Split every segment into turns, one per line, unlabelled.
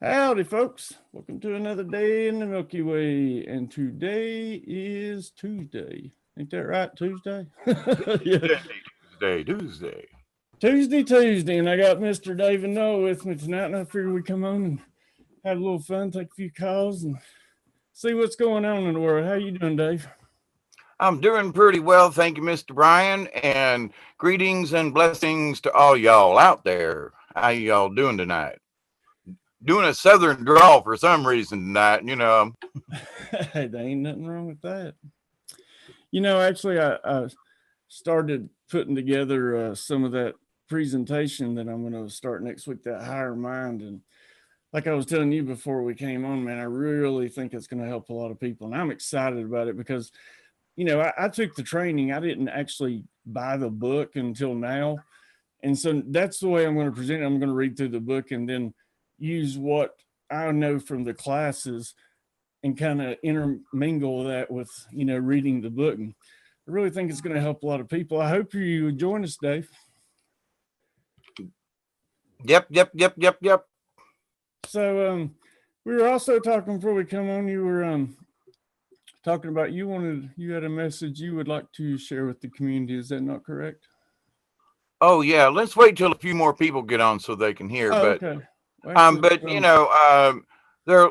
Howdy, folks. Welcome to another day in the Milky Way. And today is Tuesday. Ain't that right? Tuesday? Yeah.
Tuesday.
Tuesday. And I got Mr. David Noah with me tonight. And I figured we'd come on and have a little fun, take a few calls, and see what's going on in the world. How you doing, Dave?
I'm doing pretty well, thank you, Mr. Brian, and greetings and blessings to all y'all out there. How y'all doing tonight? Doing a southern drawl for some reason tonight.
Hey, there ain't nothing wrong with that. Actually, I started putting together some of that presentation that I'm going to start next week, that higher mind. And like I was telling you before we came on, man, I really think it's going to help a lot of people. And I'm excited about it because, I took the training. I didn't actually buy the book until now. And so that's the way I'm going to present it. I'm going to read through the book and then use what I know from the classes and kind of intermingle that with, reading the book. And I really think it's going to help a lot of people. I hope you join us, Dave.
Yep.
So we were also talking before we come on. You were talking about you had a message you would like to share with the community. Is that not correct?
Oh yeah, let's wait till a few more people get on so they can hear.
Oh,
But
okay. Well,
there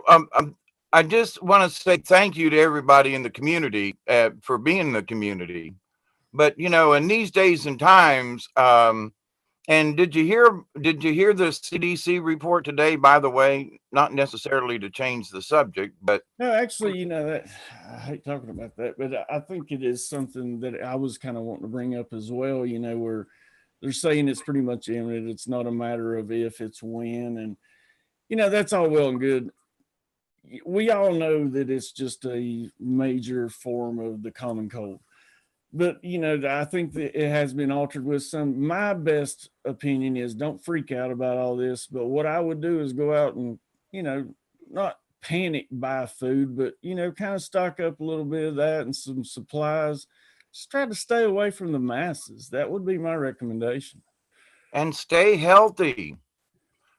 I just want to say thank you to everybody in the community for being in the community. But in these days and times, and did you hear the CDC report today? By the way, not necessarily to change the subject, but
no, actually, that I hate talking about that, but I think it is something that I was kind of wanting to bring up as well. Where they're saying it's pretty much imminent. It's not a matter of if, it's when, and that's all well and good. We all know that it's just a major form of the common cold. But I think that it has been altered with some. My best opinion is don't freak out about all this. But what I would do is go out and not panic buy food, but kind of stock up a little bit of that and some supplies. Just try to stay away from the masses. That would be my recommendation.
and stay healthy.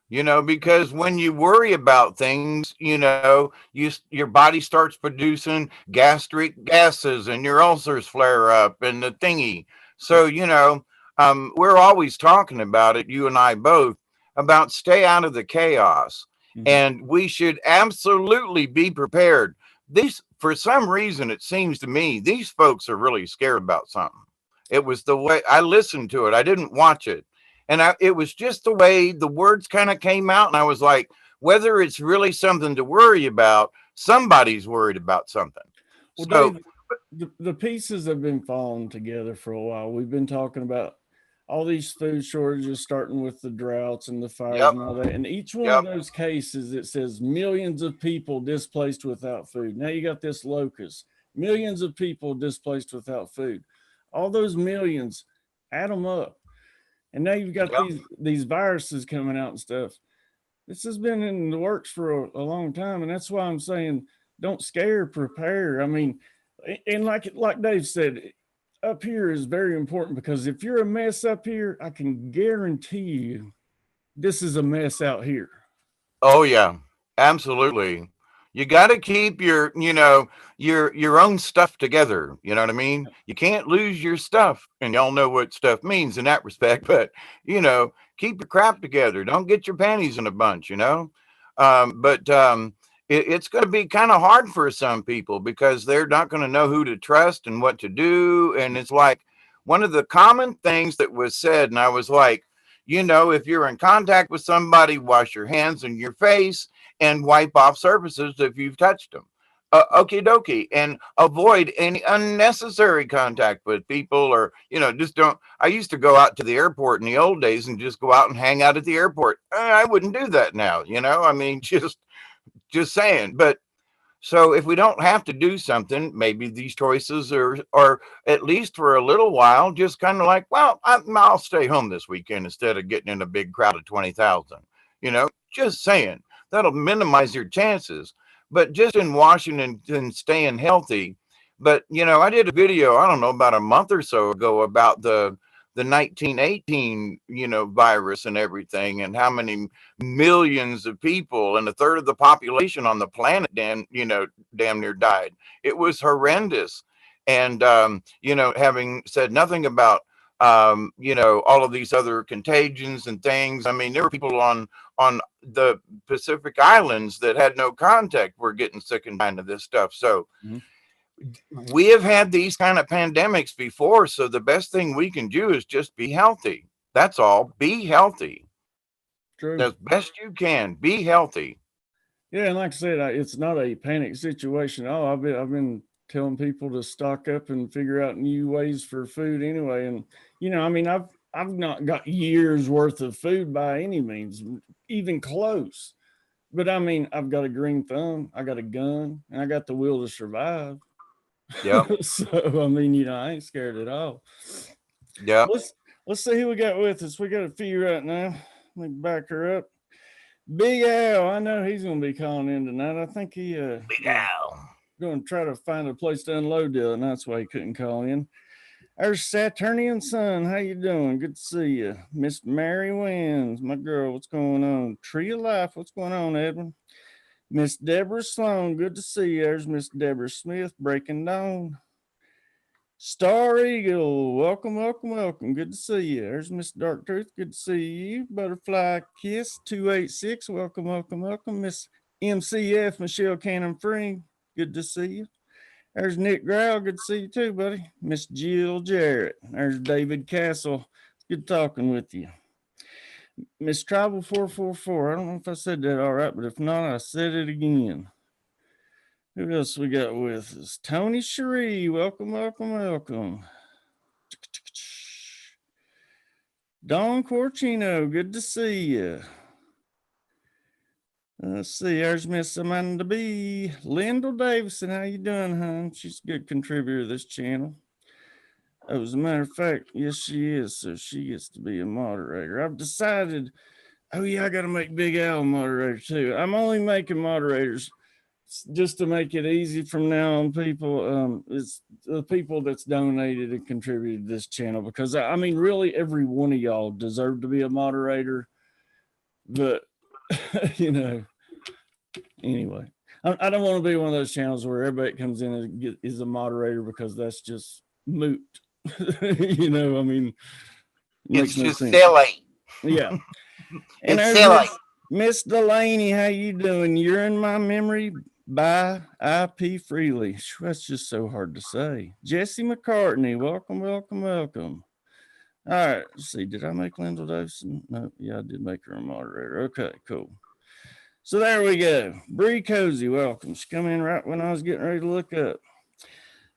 Because when you worry about things, your body starts producing gastric gases and your ulcers flare up and the thingy. So, we're always talking about it, you and I both, about stay out of the chaos.
Mm-hmm.
And we should absolutely be prepared. For some reason, it seems to me, these folks are really scared about something. It was the way I listened to it. I didn't watch it. And it was just the way the words kind of came out. And I was like, whether it's really something to worry about, somebody's worried about something.
Well,
So,
Dave, the pieces have been falling together for a while. We've been talking about all these food shortages, starting with the droughts and the fires
yep,
and all that. And each one of
yep,
those cases, it says millions of people displaced without food. Now you got this locust, millions of people displaced without food. All those millions, add them up. And now you've got
yep.
these viruses coming out and stuff. This has been in the works for a long time, and that's why I'm saying don't scare, prepare. I mean, and like Dave said, up here is very important because if you're a mess up here, I can guarantee you this is a mess out here.
Oh yeah, absolutely. You got to keep your own stuff together. You know what I mean? You can't lose your stuff, and y'all know what stuff means in that respect. But keep your crap together. Don't get your panties in a bunch. But it's going to be kind of hard for some people because they're not going to know who to trust and what to do. And it's like one of the common things that was said, and I was like, if you're in contact with somebody, wash your hands and your face and wipe off surfaces if you've touched them. Okie dokie. And avoid any unnecessary contact with people or, just don't. I used to go out to the airport in the old days and just go out and hang out at the airport. I wouldn't do that now, I mean, just saying. But so if we don't have to do something, maybe these choices are at least for a little while, just kind of like, well, I'll stay home this weekend instead of getting in a big crowd of 20,000, just saying that'll minimize your chances. But just in Washington and staying healthy. But, I did a video, I don't know, about a month or so ago about the the 1918, virus and everything, and how many millions of people and a third of the population on the planet, damn near died. It was horrendous. And, having said nothing about, all of these other contagions and things. I mean, there were people on the Pacific Islands that had no contact were getting sick and dying of this stuff. So we have had these kind of pandemics before. So the best thing we can do is just be healthy. That's all. Be healthy.
True.
As best you can. Be healthy.
Yeah, and like I said, it's not a panic situation. Oh, I've been telling people to stock up and figure out new ways for food anyway. And I mean, I've not got years worth of food by any means, even close. But I mean, I've got a green thumb, I got a gun, and I got the will to survive.
Yeah.
So I mean, I ain't scared at all.
Yeah.
Let's see who we got with us. We got a few right now. Let me back her up. Big Al, I know he's gonna be calling in tonight. I think he
Big Al.
going to try to find a place to unload the other night. That's why he couldn't call in. There's Saturnian Sun. How you doing? Good to see you. Miss Mary Wins, my girl. What's going on? Tree of Life. What's going on, Edwin? Miss Deborah Sloan. Good to see you. There's Miss Deborah Smith. Breaking Dawn. Star Eagle. Welcome, welcome, welcome. Good to see you. There's Miss Dark Truth. Good to see you. Butterfly Kiss 286. Welcome, welcome, welcome. Miss MCF Michelle Cannon Free. Good to see you. There's Nick Growl. Good to see you too, buddy. Miss Jill Jarrett. There's David Castle. Good talking with you. Miss Tribal 444. I don't know if I said that all right, but if not, I said it again. Who else we got with us? Tony Cherie. Welcome, welcome, welcome. Don Corchino. Good to see you. Let's see. There's Miss Amanda B. Lyndall Davison. How you doing, hon? She's a good contributor to this channel. As a matter of fact, yes, she is. So she gets to be a moderator. I've decided, oh, yeah, I got to make Big Al a moderator too. I'm only making moderators just to make it easy from now on, people. It's the people that's donated and contributed to this channel, because I mean, really, every one of y'all deserve to be a moderator. But, anyway, I don't want to be one of those channels where everybody comes in and is a moderator, because that's just moot. I mean,
it's just silly.
Yeah.
And it's silly.
Miss Delaney, how you doing? You're in my memory by IP Freely. That's just so hard to say. Jesse McCartney, welcome, welcome, welcome. All right, let's see. Did I make Lyndall Davison? No, yeah, I did make her a moderator. Okay, cool. So there we go. Bree Cozy, welcome. She come in right when I was getting ready to look up.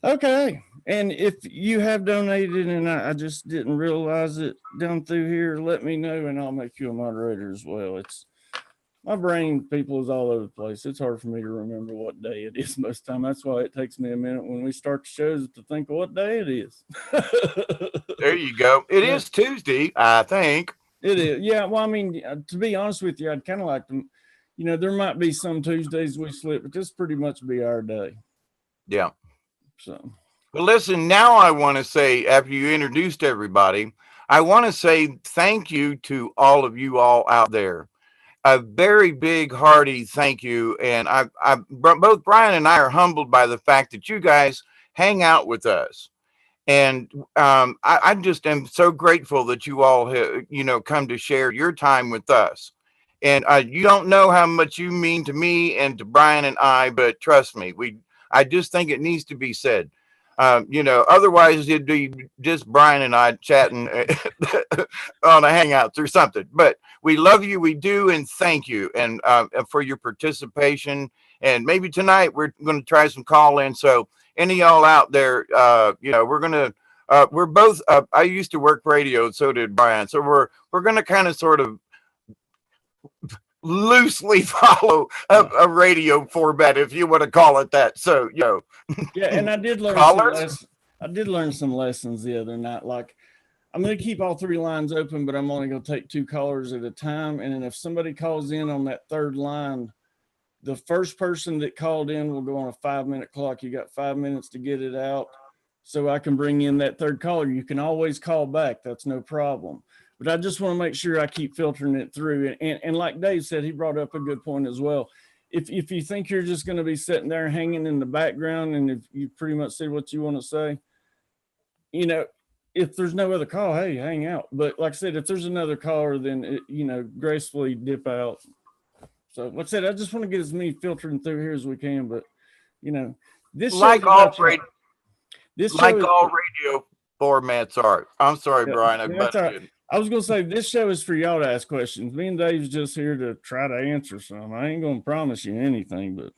Okay. And if you have donated and I just didn't realize it down through here, let me know and I'll make you a moderator as well. It's my brain, people, is all over the place. It's hard for me to remember what day it is most of the time. That's why it takes me a minute when we start the shows to think of what day it is.
There you go. It is Tuesday, I think.
It is. Yeah. Well, I mean, to be honest with you, I'd kind of like to, there might be some Tuesdays we slip, but this pretty much be our day.
Yeah.
So,
well, listen, now I want to say, after you introduced everybody, I want to say thank you to all of you all out there. A very big, hearty thank you. And both Brian and I are humbled by the fact that you guys hang out with us. And I just am so grateful that you all have, come to share your time with us. And you don't know how much you mean to me and to Brian and I, but trust me, I just think it needs to be said. Otherwise it'd be just Brian and I chatting on a Hangouts or something. But we love you, we do, and thank you, and for your participation. And maybe tonight we're going to try some call in. So any of y'all out there, we're gonna we're both. I used to work radio, so did Brian. So we're gonna kind of sort of loosely follow a radio format, if you want to call it that. So
yeah, and I did learn some lessons the other night. Like, I'm going to keep all three lines open, but I'm only going to take two callers at a time. And then if somebody calls in on that third line, the first person that called in will go on a 5-minute clock. You got 5 minutes to get it out. so I can bring in that third caller. You can always call back. That's no problem. But I just want to make sure I keep filtering it through. And like Dave said, he brought up a good point as well. If you think you're just going to be sitting there hanging in the background and if you pretty much say what you want to say, you know, if there's no other call, hey, hang out. But like I said, if there's another caller, then, gracefully dip out. So like I said, I just want to get as many filtering through here as we can. But, this
Like all radio,
this
like
show
all radio formats are. I'm sorry, Brian. I
that's all right.
butted
I was gonna say this show is for y'all to ask questions. Me and Dave's just here to try to answer some. I ain't gonna promise you anything, but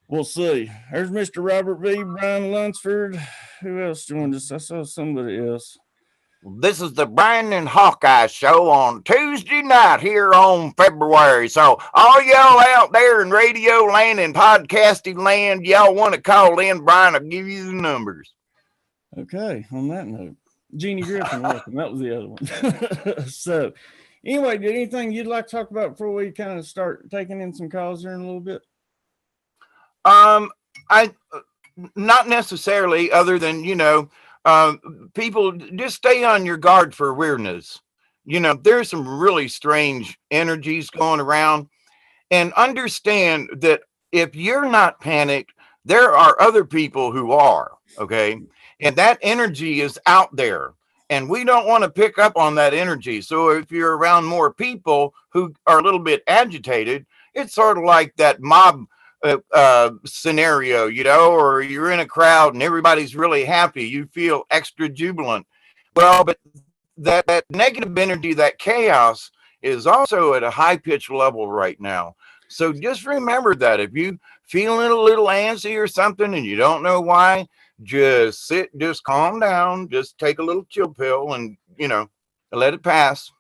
we'll see. There's Mr. Robert V. Brian Lunsford. Who else joined us? I saw somebody else.
This is the Brian and Hawkeye show on Tuesday night here on February. So all y'all out there in radio land and podcasting land, y'all want to call in, Brian will give you the numbers.
Okay, on that note, Jeannie Griffin, welcome. That was the other one. So anyway, did anything you'd like to talk about before we kind of start taking in some calls here in a little bit?
I not necessarily, other than people just stay on your guard for weirdness. There's some really strange energies going around, and understand that if you're not panicked, there are other people who are. Okay, and that energy is out there. And we don't want to pick up on that energy. So if you're around more people who are a little bit agitated, it's sort of like that mob scenario, or you're in a crowd and everybody's really happy. You feel extra jubilant. Well, but that negative energy, that chaos is also at a high pitch level right now. So just remember that if you feeling a little antsy or something and you don't know why, just calm down, just take a little chill pill and, let it pass.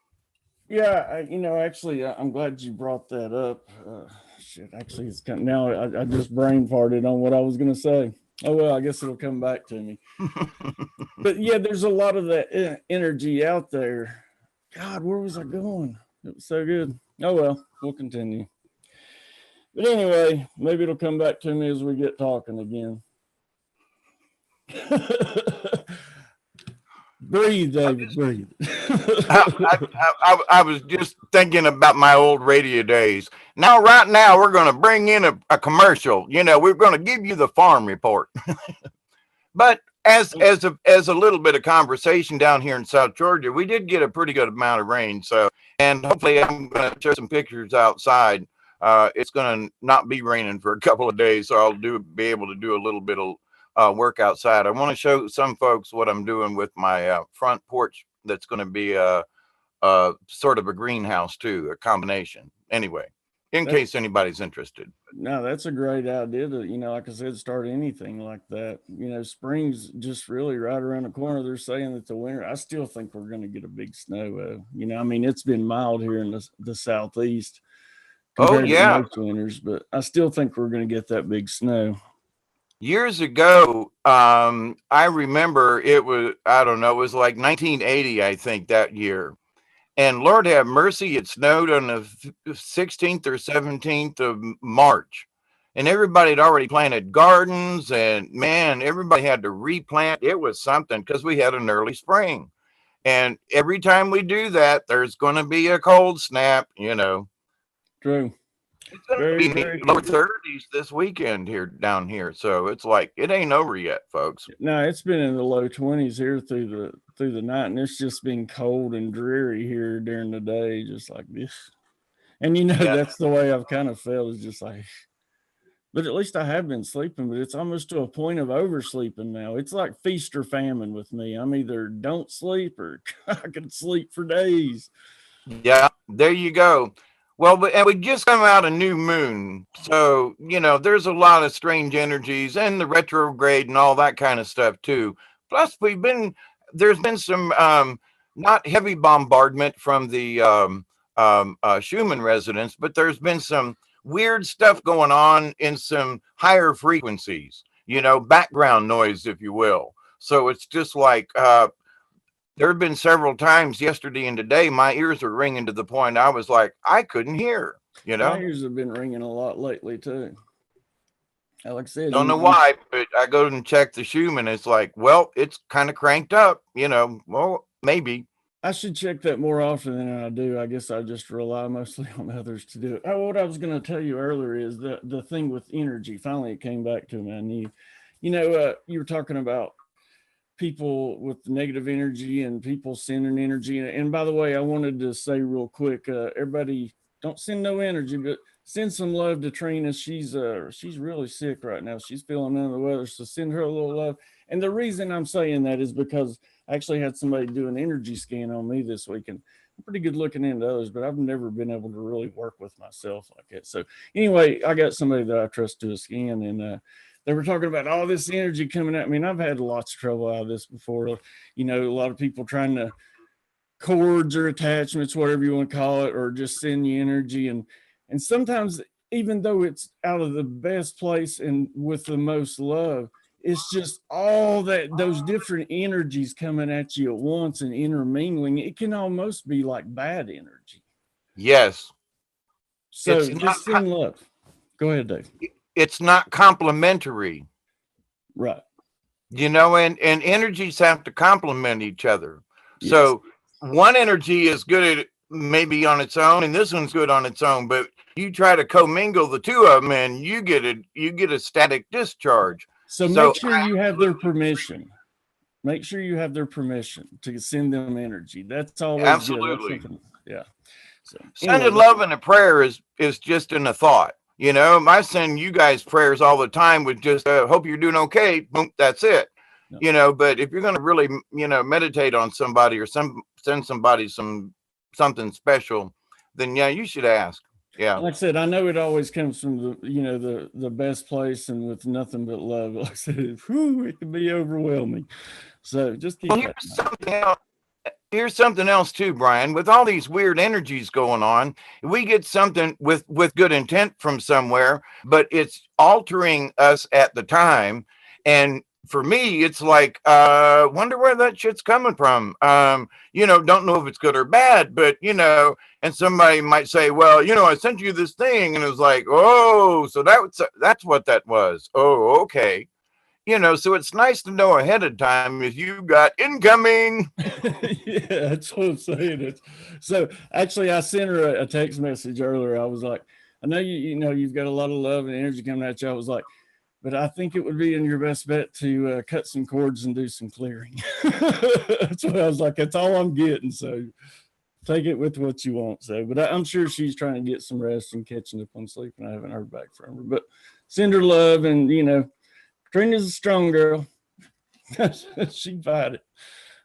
Yeah, actually, I'm glad you brought that up. Actually, it's now I just brain farted on what I was going to say. Oh, well, I guess it'll come back to me. But yeah, there's a lot of that energy out there. God, where was I going? It was so good. Oh, well, we'll continue. But anyway, maybe it'll come back to me as we get talking again. Breathe, David, breathe.
I was just thinking about my old radio days. Right now, we're going to bring in a commercial. We're going to give you the farm report. But as a little bit of conversation down here in South Georgia, we did get a pretty good amount of rain. So, and hopefully I'm going to show some pictures outside. It's going to not be raining for a couple of days, so I'll be able to do a little bit of work outside. I want to show some folks what I'm doing with my front porch. That's going to be a sort of a greenhouse too, a combination. Anyway, in case anybody's interested.
No, that's a great idea to, like I said, start anything like that. Spring's just really right around the corner. They're saying that the winter, I still think we're going to get a big snow. It's been mild here in the southeast.
Oh yeah,
most winters, but I still think we're going to get that big snow.
Years ago, I remember it was like 1980, I think, that year. And Lord have mercy, it snowed on the 16th or 17th of March. And everybody had already planted gardens, and man, everybody had to replant. It was something because we had an early spring. And every time we do that, there's going to be a cold snap,
True.
It's going to be lower 30s this weekend down here. So it's like, it ain't over yet, folks.
No, it's been in the low 20s here through the night, and it's just been cold and dreary here during the day, just like this. And that's the way I've kind of felt, is just like, but at least I have been sleeping, but it's almost to a point of oversleeping now. It's like feast or famine with me. I'm either don't sleep or I can sleep for days.
Yeah, there you go. Well, and we just come out a new moon. So, there's a lot of strange energies and the retrograde and all that kind of stuff too. Plus there's been some, not heavy bombardment from the Schumann resonance, but there's been some weird stuff going on in some higher frequencies, background noise, if you will. So it's just like, there have been several times yesterday and today, my ears are ringing to the point I was like, I couldn't hear,
My ears have been ringing a lot lately too. Like I said,
Don't know why, but I go and check the Schumann. It's like, well, it's kind of cranked up, well, maybe.
I should check that more often than I do. I guess I just rely mostly on others to do it. Oh, what I was going to tell you earlier is the thing with energy. Finally, it came back to me. I knew, you were talking about people with negative energy and people sending energy. And by the way, I wanted to say real quick, everybody don't send no energy, but send some love to Trina. She's really sick right now. She's feeling under the weather, so send her a little love. And the reason I'm saying that is because I actually had somebody do an energy scan on me this week, and I'm pretty good looking into others, but I've never been able to really work with myself like that. So anyway, I got somebody that I trust to a scan, and they were talking about all this energy coming at me. And I've had lots of trouble out of this before. A lot of people trying to cords or attachments, whatever you want to call it, or just send you energy. And sometimes, even though it's out of the best place and with the most love, it's just all those different energies coming at you at once and intermingling. It can almost be like bad energy.
Yes.
So just send love. Go ahead, Dave.
It's not complementary.
Right.
And energies have to complement each other. Yes. So one energy is good at maybe on its own, and this one's good on its own, but you try to commingle the two of them and you get a static discharge.
So make sure you have their permission. Make sure you have their permission to send them energy. That's always
absolutely
good. Yeah. So
sending love and a prayer is just in a thought. I send you guys prayers all the time with just hope you're doing okay. Boom, that's it. No. But if you're going to really, meditate on somebody or send somebody something special, then yeah, you should ask. Yeah.
Like I said, I know it always comes from the best place and with nothing but love. Like I said, it can be overwhelming. So just keep that.
Here's something else too, Brian. With all these weird energies going on, we get something with good intent from somewhere, but it's altering us at the time. And for me, it's like, wonder where that shit's coming from. Don't know if it's good or bad, but and somebody might say, well, I sent you this thing, and it was like, oh, so that's what that was. Oh, okay. So it's nice to know ahead of time if you got incoming.
Yeah, that's what I'm saying. So actually, I sent her a text message earlier. I was like, I know you've got a lot of love and energy coming at you. I was like, but I think it would be in your best bet to cut some cords and do some clearing. That's what I was like. That's all I'm getting. So take it with what you want. So, but I'm sure she's trying to get some rest and catching up on sleep, and I haven't heard back from her. But send her love, and Trina's a strong girl. She fight it.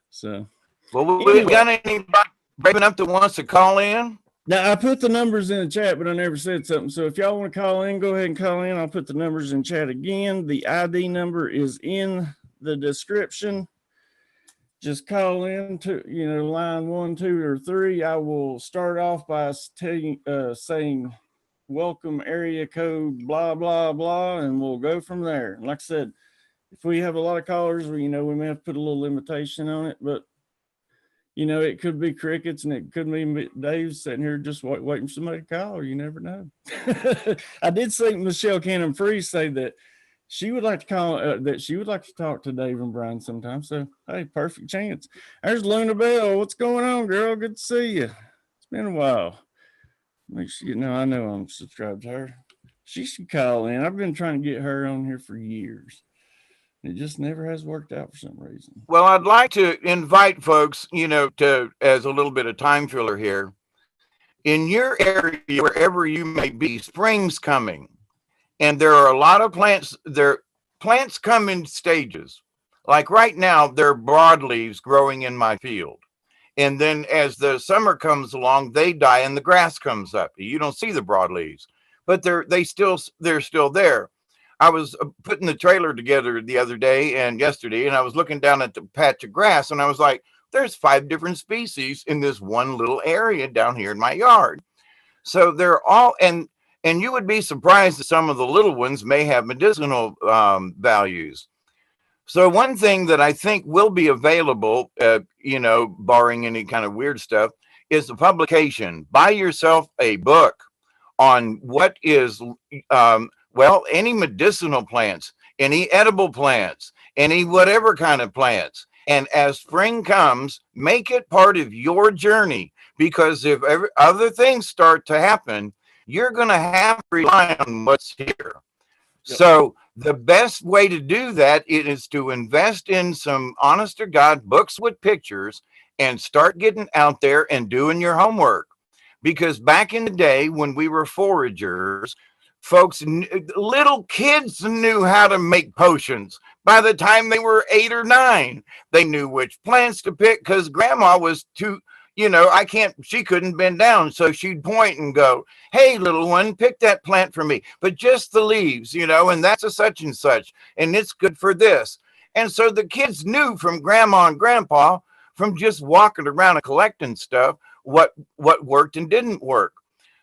So,
well, we got anybody brave enough that wants to call in?
Now, I put the numbers in the chat, but I never said something. So if y'all want to call in, go ahead and call in. I'll put the numbers in chat again. The ID number is in the description. Just call in to, line 1, 2, or 3. I will start off by saying, welcome area code, blah, blah, blah, and we'll go from there. And like I said, if we have a lot of callers, we may have to put a little limitation on it, but it could be crickets, and it could be Dave sitting here just waiting for somebody to call, or you never know. I did see Michelle Cannon Freeze say that she would like to call, that she would like to talk to Dave and Brian sometime. So, hey, perfect chance. There's Luna Bell. What's going on, girl? Good to see you. It's been a while. Make sure I know I'm subscribed to her. She should call in. I've been trying to get her on here for years. It just never has worked out for some reason.
Well, I'd like to invite folks, to as a little bit of time filler here. In your area, wherever you may be, spring's coming. And there are a lot of plants. Plants come in stages. Like right now, there are broadleaves growing in my field. And then as the summer comes along, they die and the grass comes up. You don't see the broadleaves, but they're still there. I was putting the trailer together the other day and yesterday, and I was looking down at the patch of grass, and I was like, there's 5 different species in this one little area down here in my yard. So they're all, and you would be surprised that some of the little ones may have medicinal values. So one thing that I think will be available, barring any kind of weird stuff, is the publication. Buy yourself a book on what Well, any medicinal plants, any edible plants, any whatever kind of plants. And as spring comes, make it part of your journey, because if other things start to happen, you're going to have to rely on what's here.
Yep.
So the best way to do that is to invest in some honest to God books with pictures and start getting out there and doing your homework. Because back in the day when we were foragers, folks, little kids knew how to make potions. By the time they were 8 or 9, they knew which plants to pick, because grandma was too, she couldn't bend down. So she'd point and go, hey, little one, pick that plant for me, but just the leaves, and that's a such and such, and it's good for this. And so the kids knew from grandma and grandpa, from just walking around and collecting stuff, what worked and didn't work.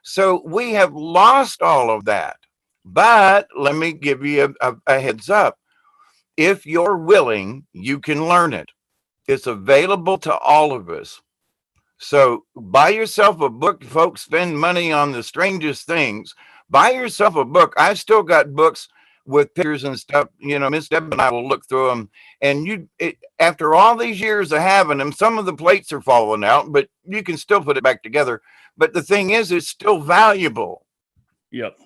So we have lost all of that. But let me give you a heads up. If you're willing, you can learn it. It's available to all of us. So buy yourself a book, folks. Spend money on the strangest things. Buy yourself a book. I've still got books with pictures and stuff. Miss Deb and I will look through them. And after all these years of having them, some of the plates are falling out, but you can still put it back together. But the thing is, it's still valuable.
Yep.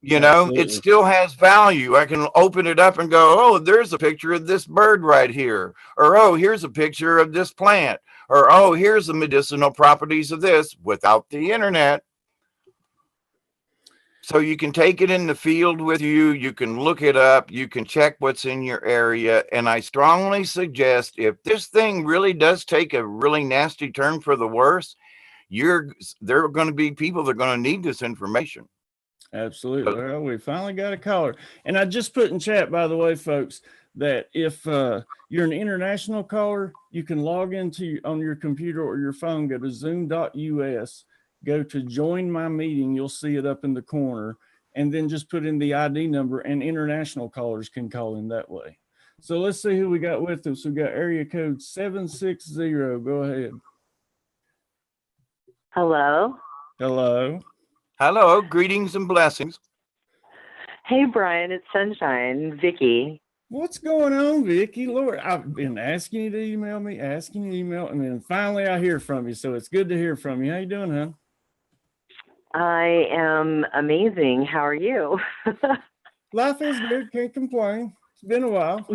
It still has value. I can open it up and go, oh, there's a picture of this bird right here. Or, oh, here's a picture of this plant. Or, oh, here's the medicinal properties of this, without the internet. So you can take it in the field with you. You can look it up. You can check what's in your area. And I strongly suggest, if this thing really does take a really nasty turn for the worse, there are going to be people that are going to need this information.
Absolutely. Well, we finally got a caller. And I just put in chat, by the way, folks, that if you're an international caller, you can log into on your computer or your phone, go to zoom.us, go to join my meeting. You'll see it up in the corner, and then just put in the ID number, and international callers can call in that way. So let's see who we got with us. We got area code 760. Go ahead.
Hello.
Hello.
Hello. Greetings and blessings.
Hey, Brian. It's Sunshine. Vicky.
What's going on, Vicky? Lord, I've been asking you to email me, and then finally I hear from you. So it's good to hear from you. How you doing, hon?
I am amazing. How are you?
Life is good. Can't complain. It's been a while.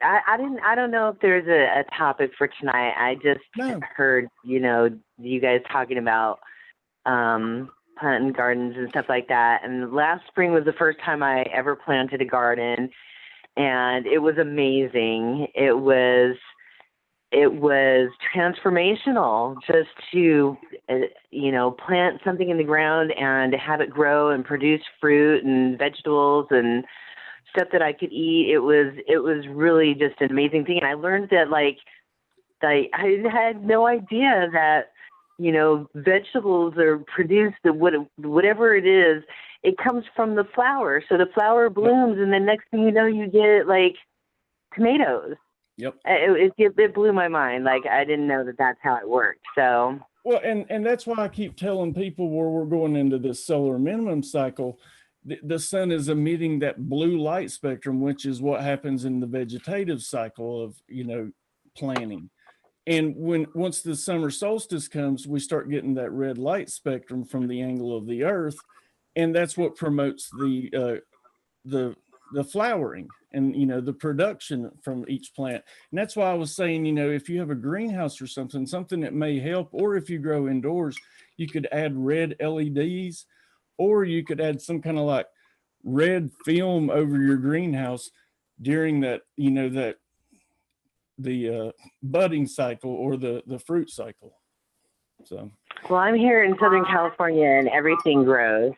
I don't know if there's a topic for tonight. I just heard, you guys talking about planting gardens and stuff like that. And last spring was the first time I ever planted a garden, and it was amazing. It was transformational just to, plant something in the ground and have it grow and produce fruit and vegetables and stuff that I could eat. It was really just an amazing thing. And I learned that I had no idea that, vegetables are produced, whatever it is, it comes from the flower. So the flower blooms, and the next thing you know, you get tomatoes.
Yep.
It blew my mind. I didn't know that that's how it worked. So.
Well, and that's why I keep telling people where we're going into this solar minimum cycle. The sun is emitting that blue light spectrum, which is what happens in the vegetative cycle of, planting. And once the summer solstice comes, we start getting that red light spectrum from the angle of the earth. And that's what promotes the flowering and, the production from each plant. And that's why I was saying, if you have a greenhouse or something that may help, or if you grow indoors, you could add red LEDs, or you could add some kind of red film over your greenhouse during that, the budding cycle or the fruit cycle. So.
Well, I'm here in Southern California, and everything grows.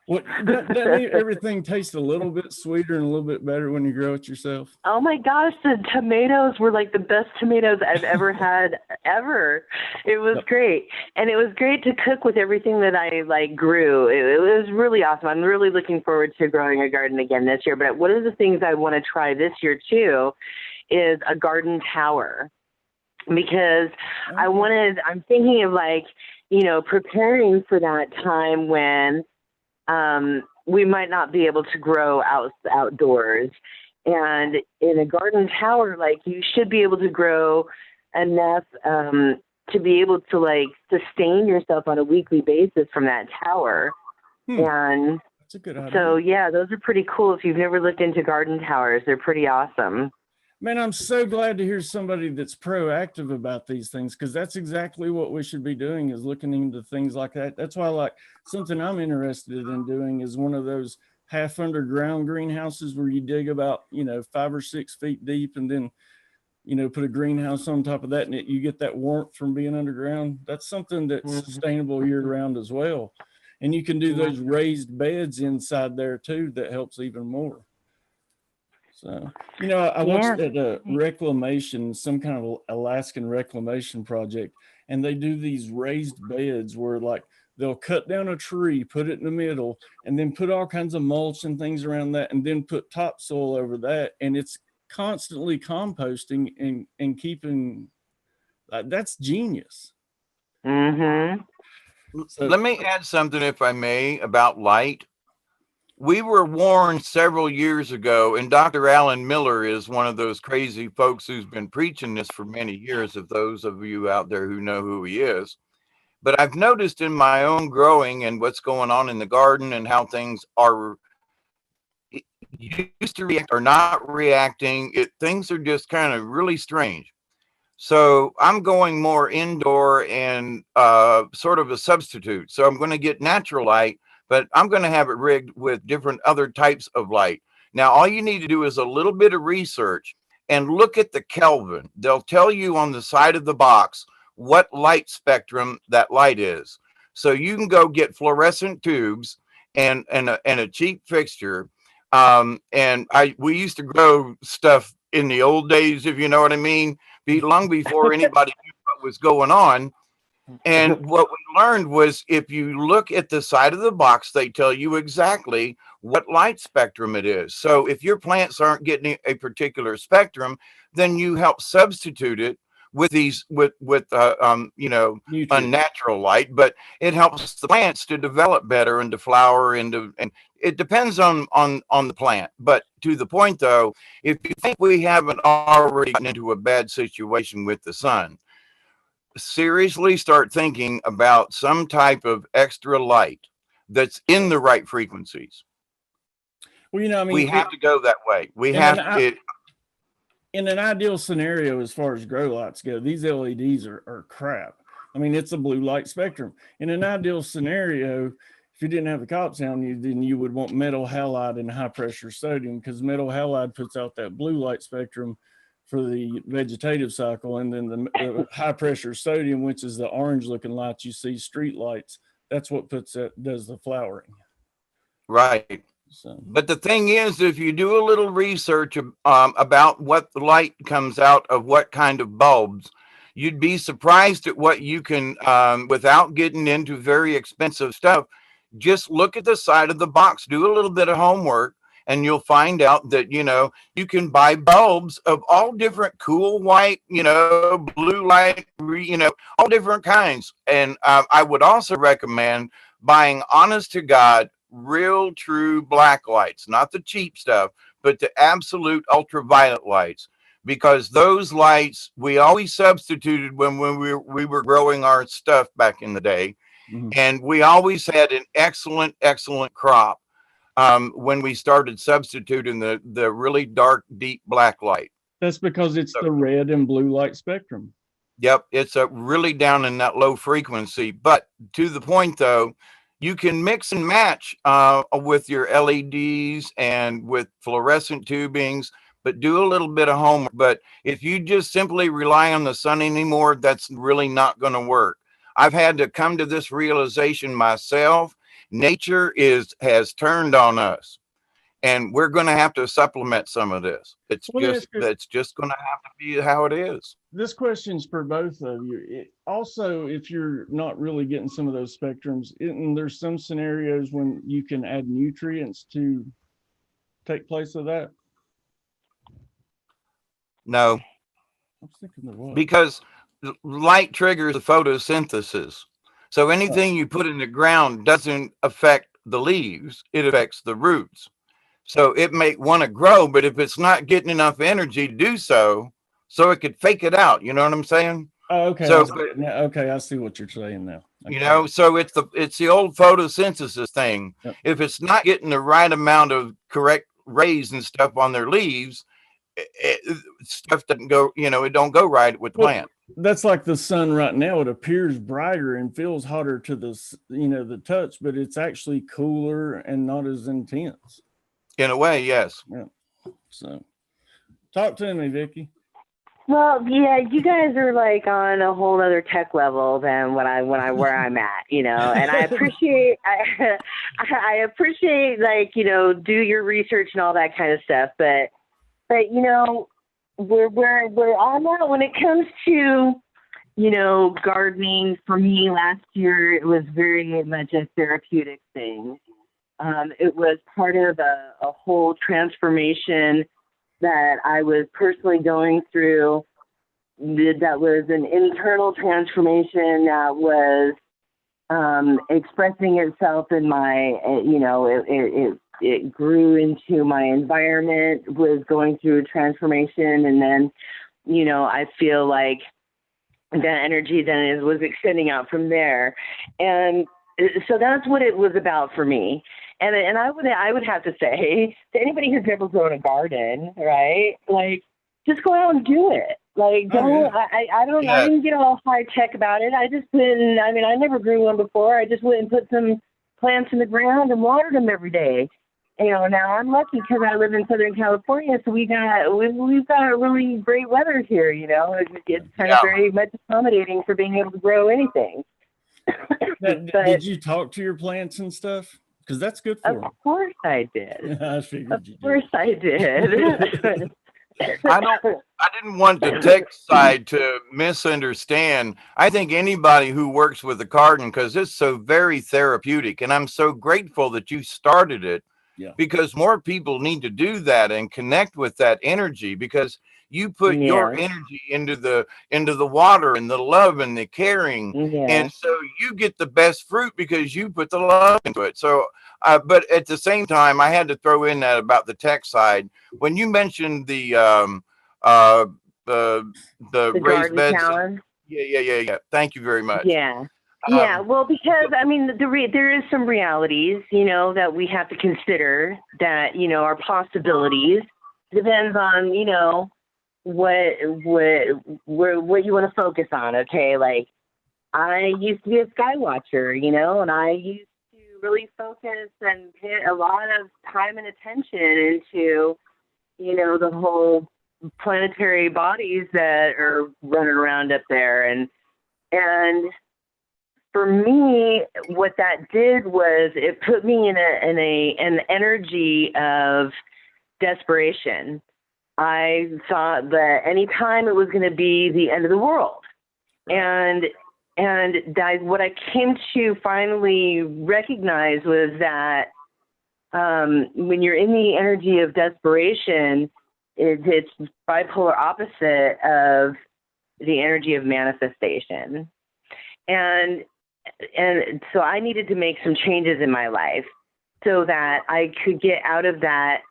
What doesn't everything taste a little bit sweeter and a little bit better when you grow it yourself?
Oh my gosh, the tomatoes were the best tomatoes I've ever had ever. It was great. And it was great to cook with everything that I grew. It was really awesome. I'm really looking forward to growing a garden again this year. But one of the things I want to try this year too is a garden tower, because I'm thinking of preparing for that time when we might not be able to grow outdoors. And in a garden tower, like, you should be able to grow enough to be able to, like, sustain yourself on a weekly basis from that tower. And
that's a good idea.
So yeah, those are pretty cool. If you've never looked into garden towers, they're pretty awesome.
Man, I'm so glad to hear somebody that's proactive about these things, because that's exactly what we should be doing, is looking into things like that. That's why, like, something I'm interested in doing is one of those half underground greenhouses where you dig about, 5 or 6 feet deep, and then, put a greenhouse on top of that, and you get that warmth from being underground. That's something that's sustainable year round as well. And you can do those raised beds inside there too. That helps even more. So, I watched at reclamation, some kind of Alaskan reclamation project, and they do these raised beds where, like, they'll cut down a tree, put it in the middle, and then put all kinds of mulch and things around that, and then put topsoil over that. And it's constantly composting and keeping, that's genius.
So, let me add something, if I may, about light. We were warned several years ago, and Dr. Alan Miller is one of those crazy folks who's been preaching this for many years, if those of you out there who know who he is. But I've noticed in my own growing and what's going on in the garden and how things are used to react or not reacting, things are just kind of really strange. So I'm going more indoor and sort of a substitute. So I'm going to get natural light, but I'm going to have it rigged with different other types of light. Now, all you need to do is a little bit of research and look at the Kelvin. They'll tell you on the side of the box what light spectrum that light is. So you can go get fluorescent tubes and a cheap fixture. We used to grow stuff in the old days, if you know what I mean, long before anybody knew what was going on. And what we learned was, if you look at the side of the box, they tell you exactly what light spectrum it is. So if your plants aren't getting a particular spectrum, then you help substitute it with these with unnatural light, but it helps the plants to develop better and to flower and it depends on the plant. But to the point though, if you think we haven't already gotten into a bad situation with the sun, seriously start thinking about some type of extra light that's in the right frequencies.
Well,
we have to go that way. We have to.
In an ideal scenario, as far as grow lights go, these LEDs are crap. I mean, it's a blue light spectrum. In an ideal scenario, if you didn't have the cops on you, then you would want metal halide and high pressure sodium, because metal halide puts out that blue light spectrum for the vegetative cycle, and then the high pressure sodium, which is the orange looking lights you see, street lights, that's what does the flowering.
Right. So. But the thing is, if you do a little research about what the light comes out of what kind of bulbs, you'd be surprised at what you can, without getting into very expensive stuff, just look at the side of the box, do a little bit of homework, and you'll find out that, you can buy bulbs of all different cool white, blue light, all different kinds. And I would also recommend buying, honest to God, real true black lights, not the cheap stuff, but the absolute ultraviolet lights, because those lights we always substituted when we were growing our stuff back in the day. And we always had an excellent crop when we started substituting the really dark, deep black light.
That's because it's the red and blue light spectrum.
Yep, it's really down in that low frequency. But to the point though, you can mix and match with your LEDs and with fluorescent tubings, but do a little bit of homework. But if you just simply rely on the sun anymore, that's really not going to work. I've had to come to this realization myself. Nature has turned on us, and we're going to have to supplement some of this. It's just going to have to be how it is.
This question's for both of you. Also, if you're not really getting some of those spectrums, there's some scenarios when you can add nutrients to take place of that.
No,
I'm thinking there was.
Because light triggers the photosynthesis. So anything you put in the ground doesn't affect the leaves, it affects the roots. So it may want to grow, but if it's not getting enough energy to do so, so it could fake it out. You know what I'm saying?
Oh, okay.
So,
Okay, I see what you're saying now. Okay.
you know, so it's the old photosynthesis thing.
Yep.
If it's not getting the right amount of correct rays and stuff on their leaves, stuff doesn't go, you know, it don't go right with the plant.
That's like the sun right now. It appears brighter and feels hotter to the touch, but it's actually cooler and not as intense.
In a way, yes.
Yeah. So talk to me, Vicky.
Well, yeah, you guys are like on a whole other tech level than where I'm at, you know, and I appreciate, I appreciate, like, you know, do your research and all that kind of stuff. But you know, where I'm at when it comes to, you know, gardening, for me last year, it was very much a therapeutic thing. It was part of a whole transformation that I was personally going through. That was an internal transformation that was expressing itself in my, you know, it grew into my environment, was going through a transformation. And then, you know, I feel like that energy then was extending out from there. And so that's what it was about for me. And I would have to say to anybody who's never grown a garden, right? Like, just go out and do it. Like, don't, I didn't get all high tech about it. I just went and, I mean, I never grew one before. I just went and put some plants in the ground and watered them every day. You know, now I'm lucky because I live in Southern California, so we've got really great weather here. You know, it's kind of very much accommodating for being able to grow anything.
Did you talk to your plants and stuff? Because that's good for them.
Of course I did.
I figured you did.
Of course I did.
I didn't want the tech side to misunderstand. I think anybody who works with the garden, because it's so very therapeutic, and I'm so grateful that you started it.
Yeah.
Because more people need to do that and connect with that energy, because you put your energy into the water and the love and the caring. And so you get the best fruit because you put the love into it. So, but at the same time, I had to throw in that about the tech side. When you mentioned the raised beds. Yeah. Thank you very much.
Yeah. Yeah, well, because, I mean, there is some realities, you know, that we have to consider that, you know, are possibilities. Depends on, you know, what you want to focus on, okay? Like, I used to be a sky watcher, you know, and I used to really focus and put a lot of time and attention into, you know, the whole planetary bodies that are running around up there. And for me, what that did was it put me in an energy of desperation. I thought that anytime it was going to be the end of the world. And what I came to finally recognize was that when you're in the energy of desperation, it's bipolar opposite of the energy of manifestation. And so I needed to make some changes in my life so that I could get out of that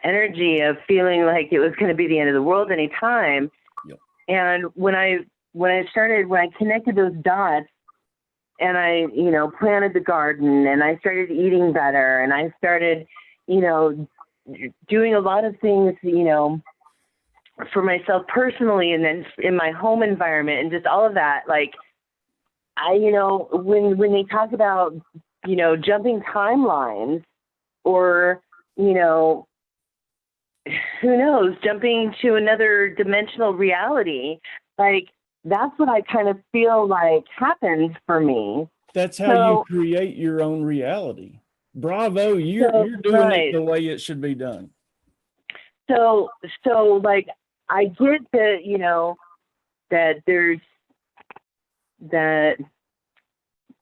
energy of feeling like it was going to be the end of the world anytime.
Yep. And
when I connected those dots and I, you know, planted the garden and I started eating better and I started, you know, doing a lot of things, you know, for myself personally and then in my home environment and just all of that, like, you know, when they talk about, you know, jumping timelines or, you know, who knows, jumping to another dimensional reality, like that's what I kind of feel like happens for me.
That's how you create your own reality. Bravo, you're doing it the way it should be done.
So like I get that, you know, that there's that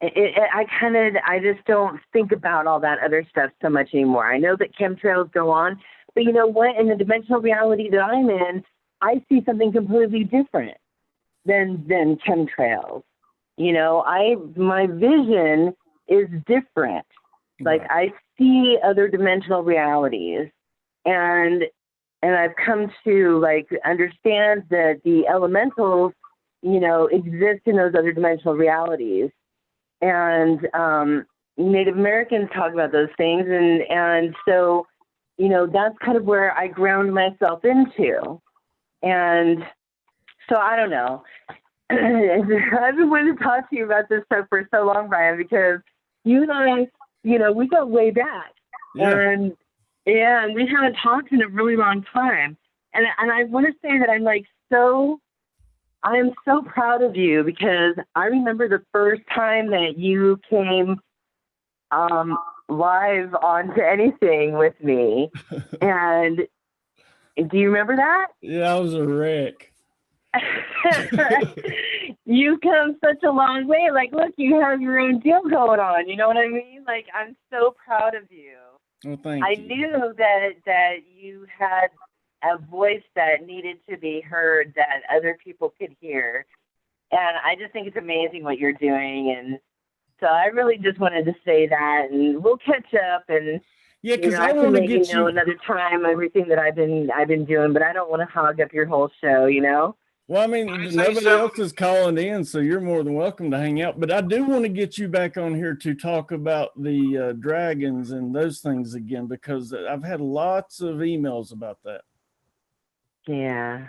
I just don't think about all that other stuff so much anymore. I know that chemtrails go on, but you know what? In the dimensional reality that I'm in, I see something completely different than chemtrails. You know, my vision is different. Like I see other dimensional realities, and I've come to like understand that the elementals, you know, exist in those other dimensional realities. And Native Americans talk about those things, and so, you know, that's kind of where I ground myself into. And so I don't know. I've been wanting to talk to you about this stuff for so long, Brian, because you and I, you know, we go way back.
Yeah.
And we haven't talked in a really long time. And I want to say that I am so proud of you, because I remember the first time that you came live onto anything with me. And do you remember that?
Yeah, I was a wreck.
You come such a long way. Like, look, you have your own deal going on. You know what I mean? Like, I'm so proud of you.
Well, thank
I
you.
knew that you had a voice that needed to be heard, that other people could hear. And I just think it's amazing what you're doing. And so I really just wanted to say that, and we'll catch up. And
Yeah, because
I
I
can
want to
let
get
you know another time everything that I've been doing, but I don't want to hog up your whole show, you know?
Well, I mean, nobody else is calling in, so you're more than welcome to hang out. But I do want to get you back on here to talk about the dragons and those things again, because I've had lots of emails about that.
Yeah.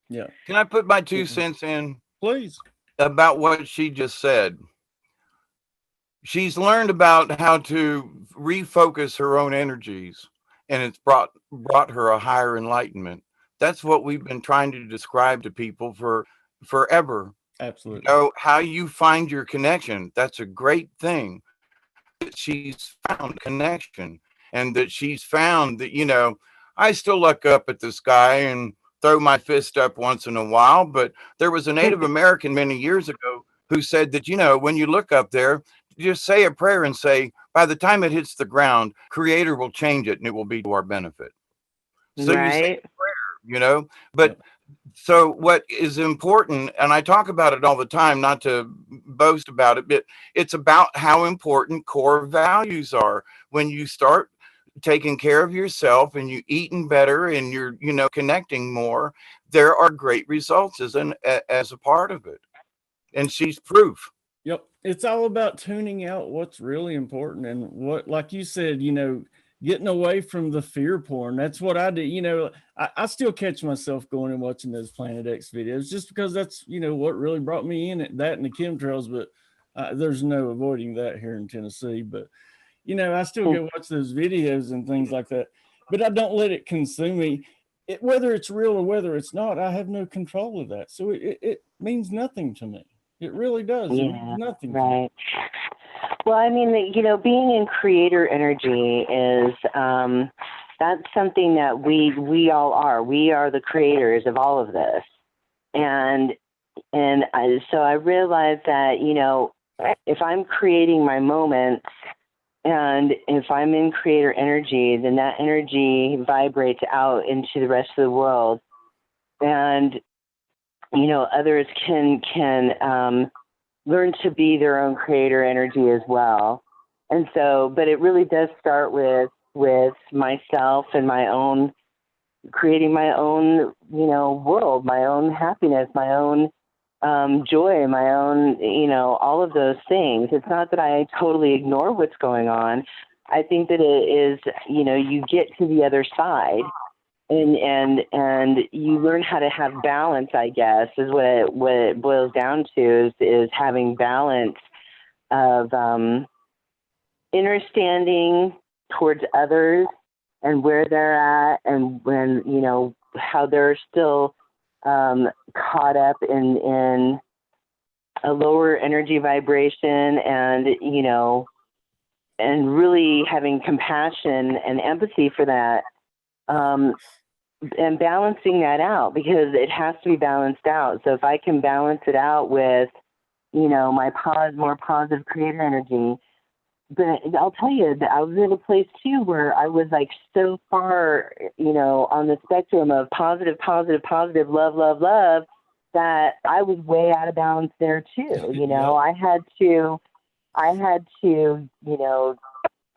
Yeah.
Can I put my 2 cents in?
Please.
About what she just said? She's learned about how to refocus her own energies, and it's brought her a higher enlightenment. That's what we've been trying to describe to people for forever.
Absolutely.
You know, how you find your connection. That's a great thing. That she's found connection, and that she's found that, you know, I still look up at the sky and throw my fist up once in a while, but there was a Native American many years ago who said that, you know, when you look up there, just say a prayer and say, by the time it hits the ground, Creator will change it and it will be to our benefit. So you say prayer, you know, but so what is important, and I talk about it all the time, not to boast about it, but it's about how important core values are. When you start taking care of yourself and you eating better and you're, you know, connecting more, there are great results as a part of it. And she's proof.
Yep. It's all about tuning out what's really important, and what, like you said, you know, getting away from the fear porn. That's what I do. You know, I still catch myself going and watching those Planet X videos, just because that's, you know, what really brought me in, that and the chemtrails. But there's no avoiding that here in Tennessee. But, you know, I still go watch those videos and things like that. But I don't let it consume me. Whether it's real or whether it's not, I have no control of that. So it means nothing to me. It really does. It means nothing.
Right. Well, I mean, you know, being in creator energy is that's something that we all are. We are the creators of all of this, and so I realized that, you know, if I'm creating my moments, and if I'm in creator energy, then that energy vibrates out into the rest of the world, and you know, others can learn to be their own creator energy as well. And so, but it really does start with myself and my own, creating my own, you know, world, my own happiness, my own joy, my own, you know, all of those things. It's not that I totally ignore what's going on. I think that it is, you know, you get to the other side, and you learn how to have balance, I guess, is what it boils down to, is having balance of understanding towards others and where they're at, and when, you know, how they're still caught up in a lower energy vibration, and, you know, and really having compassion and empathy for that. And balancing that out, because it has to be balanced out. So if I can balance it out with, you know, my more positive creator energy, but I'll tell you that I was in a place too where I was like so far, you know, on the spectrum of positive, love, that I was way out of balance there too. You know, I had to, you know,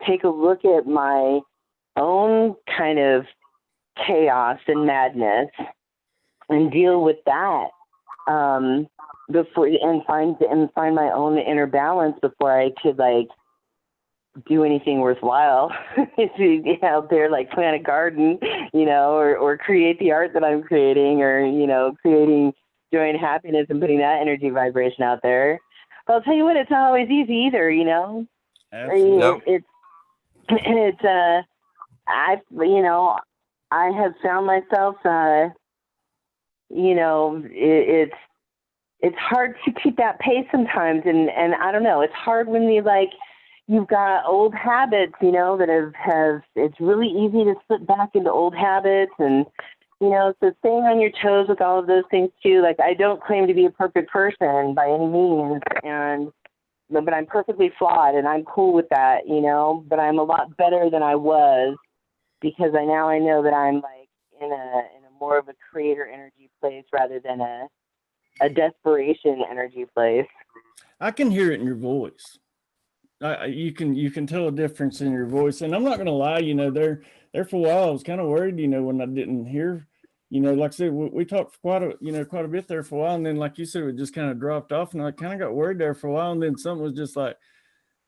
take a look at my own kind of chaos and madness and deal with that before and find my own inner balance before I could like do anything worthwhile. To get out there, like plant a garden, or create the art that I'm creating, or creating joy and happiness and putting that energy vibration out there. But I'll tell you what, it's not always easy either.
Absolutely.
Nope.
It's I have found myself it's hard to keep that pace sometimes, and I don't know, it's hard when you've got old habits, that have it's really easy to slip back into old habits, and so staying on your toes with all of those things too. Like, I don't claim to be a perfect person by any means, but I'm perfectly flawed, and I'm cool with that, but I'm a lot better than I was, because I know that I'm like in a more of a creator energy place rather than a desperation energy place.
I can hear it in your voice. You can tell a difference in your voice, and I'm not going to lie. There for a while I was kind of worried. When I didn't hear, like I said, we talked for quite a bit there for a while, and then like you said, it just kind of dropped off, and I kind of got worried there for a while, and then something was just like,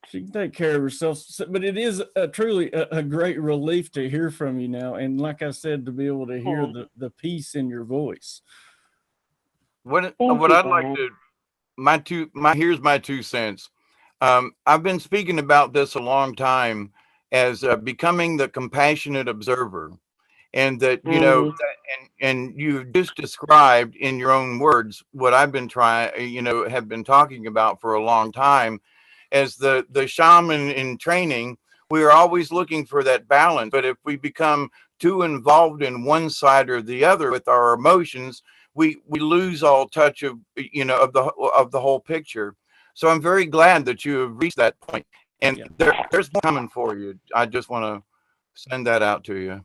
she can take care of herself. But it is truly a great relief to hear from you now, and like I said, to be able to hear the peace in your voice.
What I'd like to here's my 2 cents. I've been speaking about this a long time as becoming the compassionate observer, and that and you just described in your own words what I've been have been talking about for a long time. As the shaman in training, we're always looking for that balance. But if we become too involved in one side or the other with our emotions, we lose all touch of of the whole picture. So I'm very glad that you have reached that point, and there's more coming for you. I just want to send that out to you.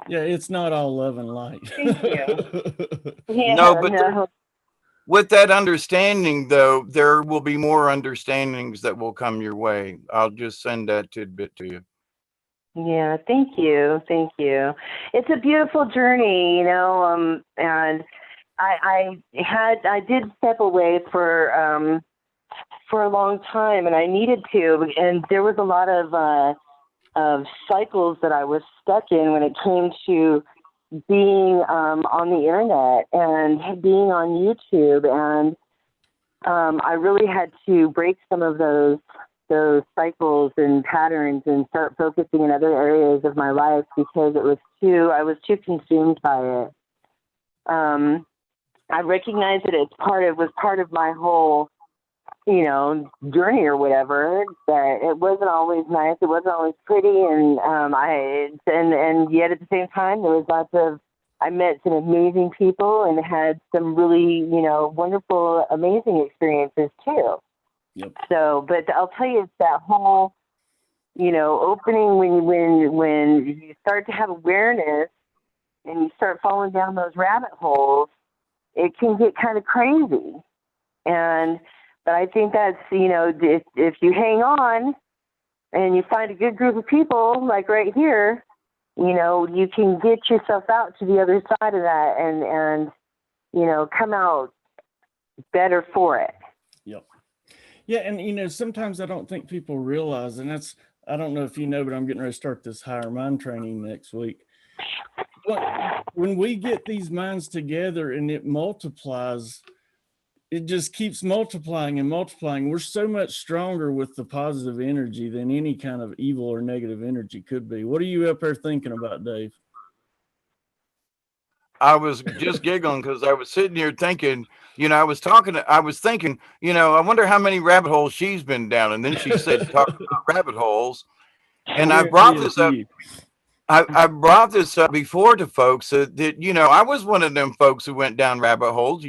Yeah, it's not all love and light.
Thank you.
No. With that understanding, though, there will be more understandings that will come your way. I'll just send that tidbit to you.
Yeah, thank you. It's a beautiful journey, and I did step away for a long time, and I needed to, and there was a lot of cycles that I was stuck in when it came to being on the internet and being on YouTube, and I really had to break some of those cycles and patterns and start focusing in other areas of my life, because I was too consumed by it. I recognize that it was part of my whole journey or whatever, that it wasn't always nice, it wasn't always pretty, and and yet at the same time there was I met some amazing people and had some really wonderful, amazing experiences too.
Yep.
So, but I'll tell you, it's that whole opening when you start to have awareness and you start falling down those rabbit holes, it can get kind of crazy. But I think that's, if you hang on and you find a good group of people, like right here, you can get yourself out to the other side of that and come out better for it.
Yep. Yeah. And, sometimes I don't think people realize, and I don't know if but I'm getting ready to start this higher mind training next week. But when we get these minds together and it multiplies, it just keeps multiplying and multiplying. We're so much stronger with the positive energy than any kind of evil or negative energy could be. What are you up there thinking about, Dave?
I was just giggling because I was sitting here thinking, I was thinking, I wonder how many rabbit holes she's been down. And then she said, talk about rabbit holes. And I brought this up. I brought this up before to folks that, I was one of them folks who went down rabbit holes,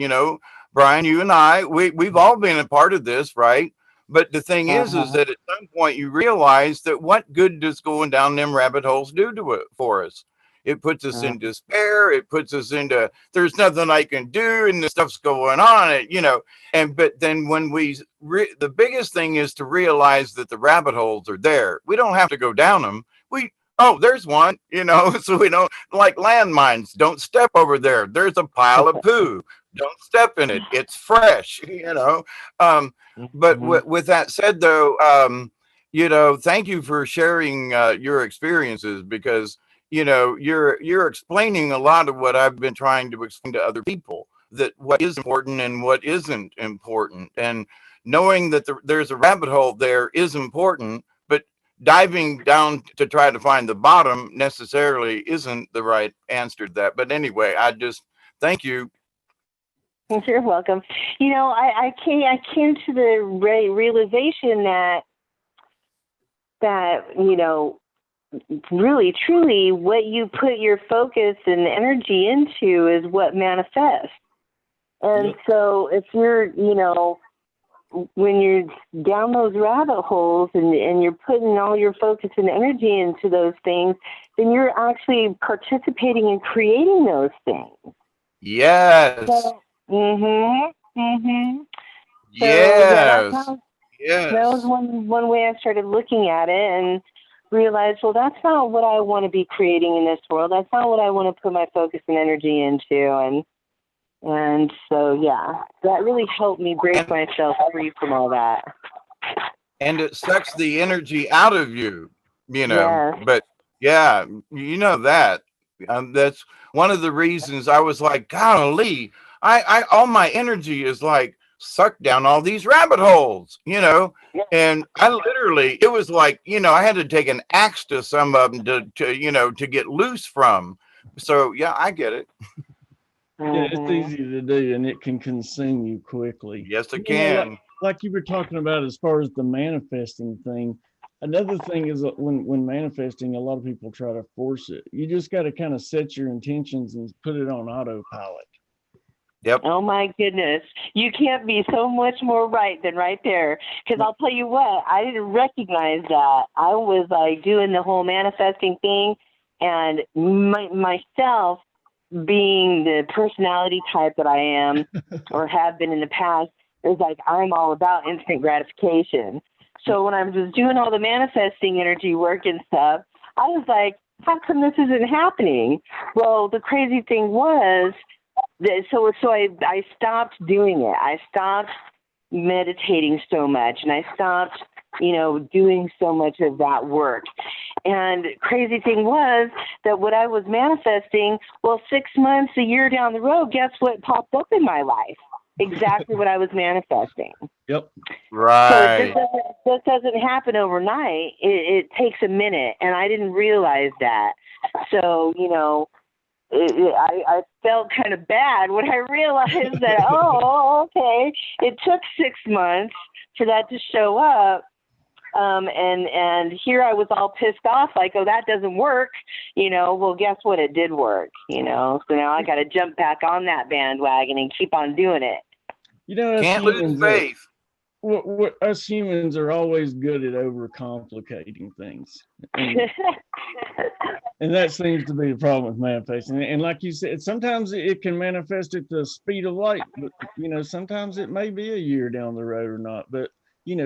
Brian, you and I, we've all been a part of this, right? But the thing is that at some point you realize that what good does going down them rabbit holes do for us? It puts us in despair. It puts us into, there's nothing I can do, and the stuff's going on, but then when the biggest thing is to realize that the rabbit holes are there. We don't have to go down them. There's one, so we don't, like landmines. Don't step over there. There's a pile of poo. Don't step in it. It's fresh, But with that said, though, thank you for sharing your experiences, because you're explaining a lot of what I've been trying to explain to other people, that what is important and what isn't important, and knowing that there's a rabbit hole there is important, but diving down to try to find the bottom necessarily isn't the right answer to that. But anyway, I just thank you.
You're welcome. I came to the realization that really, truly, what you put your focus and energy into is what manifests. And so if you're, when you're down those rabbit holes and you're putting all your focus and energy into those things, then you're actually participating in creating those things.
Yes.
So,
Yes.
That was one way I started looking at it, and realized, well, that's not what I want to be creating in this world. That's not what I want to put my focus and energy into. And so, yeah, that really helped me break myself free from all that.
And it sucks the energy out of you,
Yes.
But yeah, that. That's one of the reasons I was like, golly, I all my energy is like sucked down all these rabbit holes, and I literally, it was like, I had to take an axe to some of them to get loose from. So yeah, I get it.
Yeah, it's easy to do, and it can consume you quickly.
Yes, it can.
Like you were talking about as far as the manifesting thing. Another thing is that when manifesting, a lot of people try to force it. You just got to kind of set your intentions and put it on autopilot.
Yep.
Oh my goodness. You can't be so much more right than right there. Because I'll tell you what, I didn't recognize that. I was like doing the whole manifesting thing, and myself being the personality type that I am or have been in the past, is like I'm all about instant gratification. So when I was just doing all the manifesting energy work and stuff, I was like, how come this isn't happening? Well, the crazy thing was that so I stopped doing it. I stopped meditating so much, and I stopped, doing so much of that work. And crazy thing was that what I was manifesting, well, 6 months, a year down the road, guess what popped up in my life? Exactly what I was manifesting.
Yep.
Right.
So this doesn't happen overnight. It takes a minute, and I didn't realize that. So, I felt kind of bad when I realized that, okay, it took 6 months for that to show up. And here I was all pissed off, like, oh, that doesn't work. Well, guess what? It did work, so now I got to jump back on that bandwagon and keep on doing it.
Can't lose faith.
Us humans are always good at overcomplicating things. And that seems to be the problem with manifesting. And like you said, sometimes it can manifest at the speed of light, but sometimes it may be a year down the road or not. But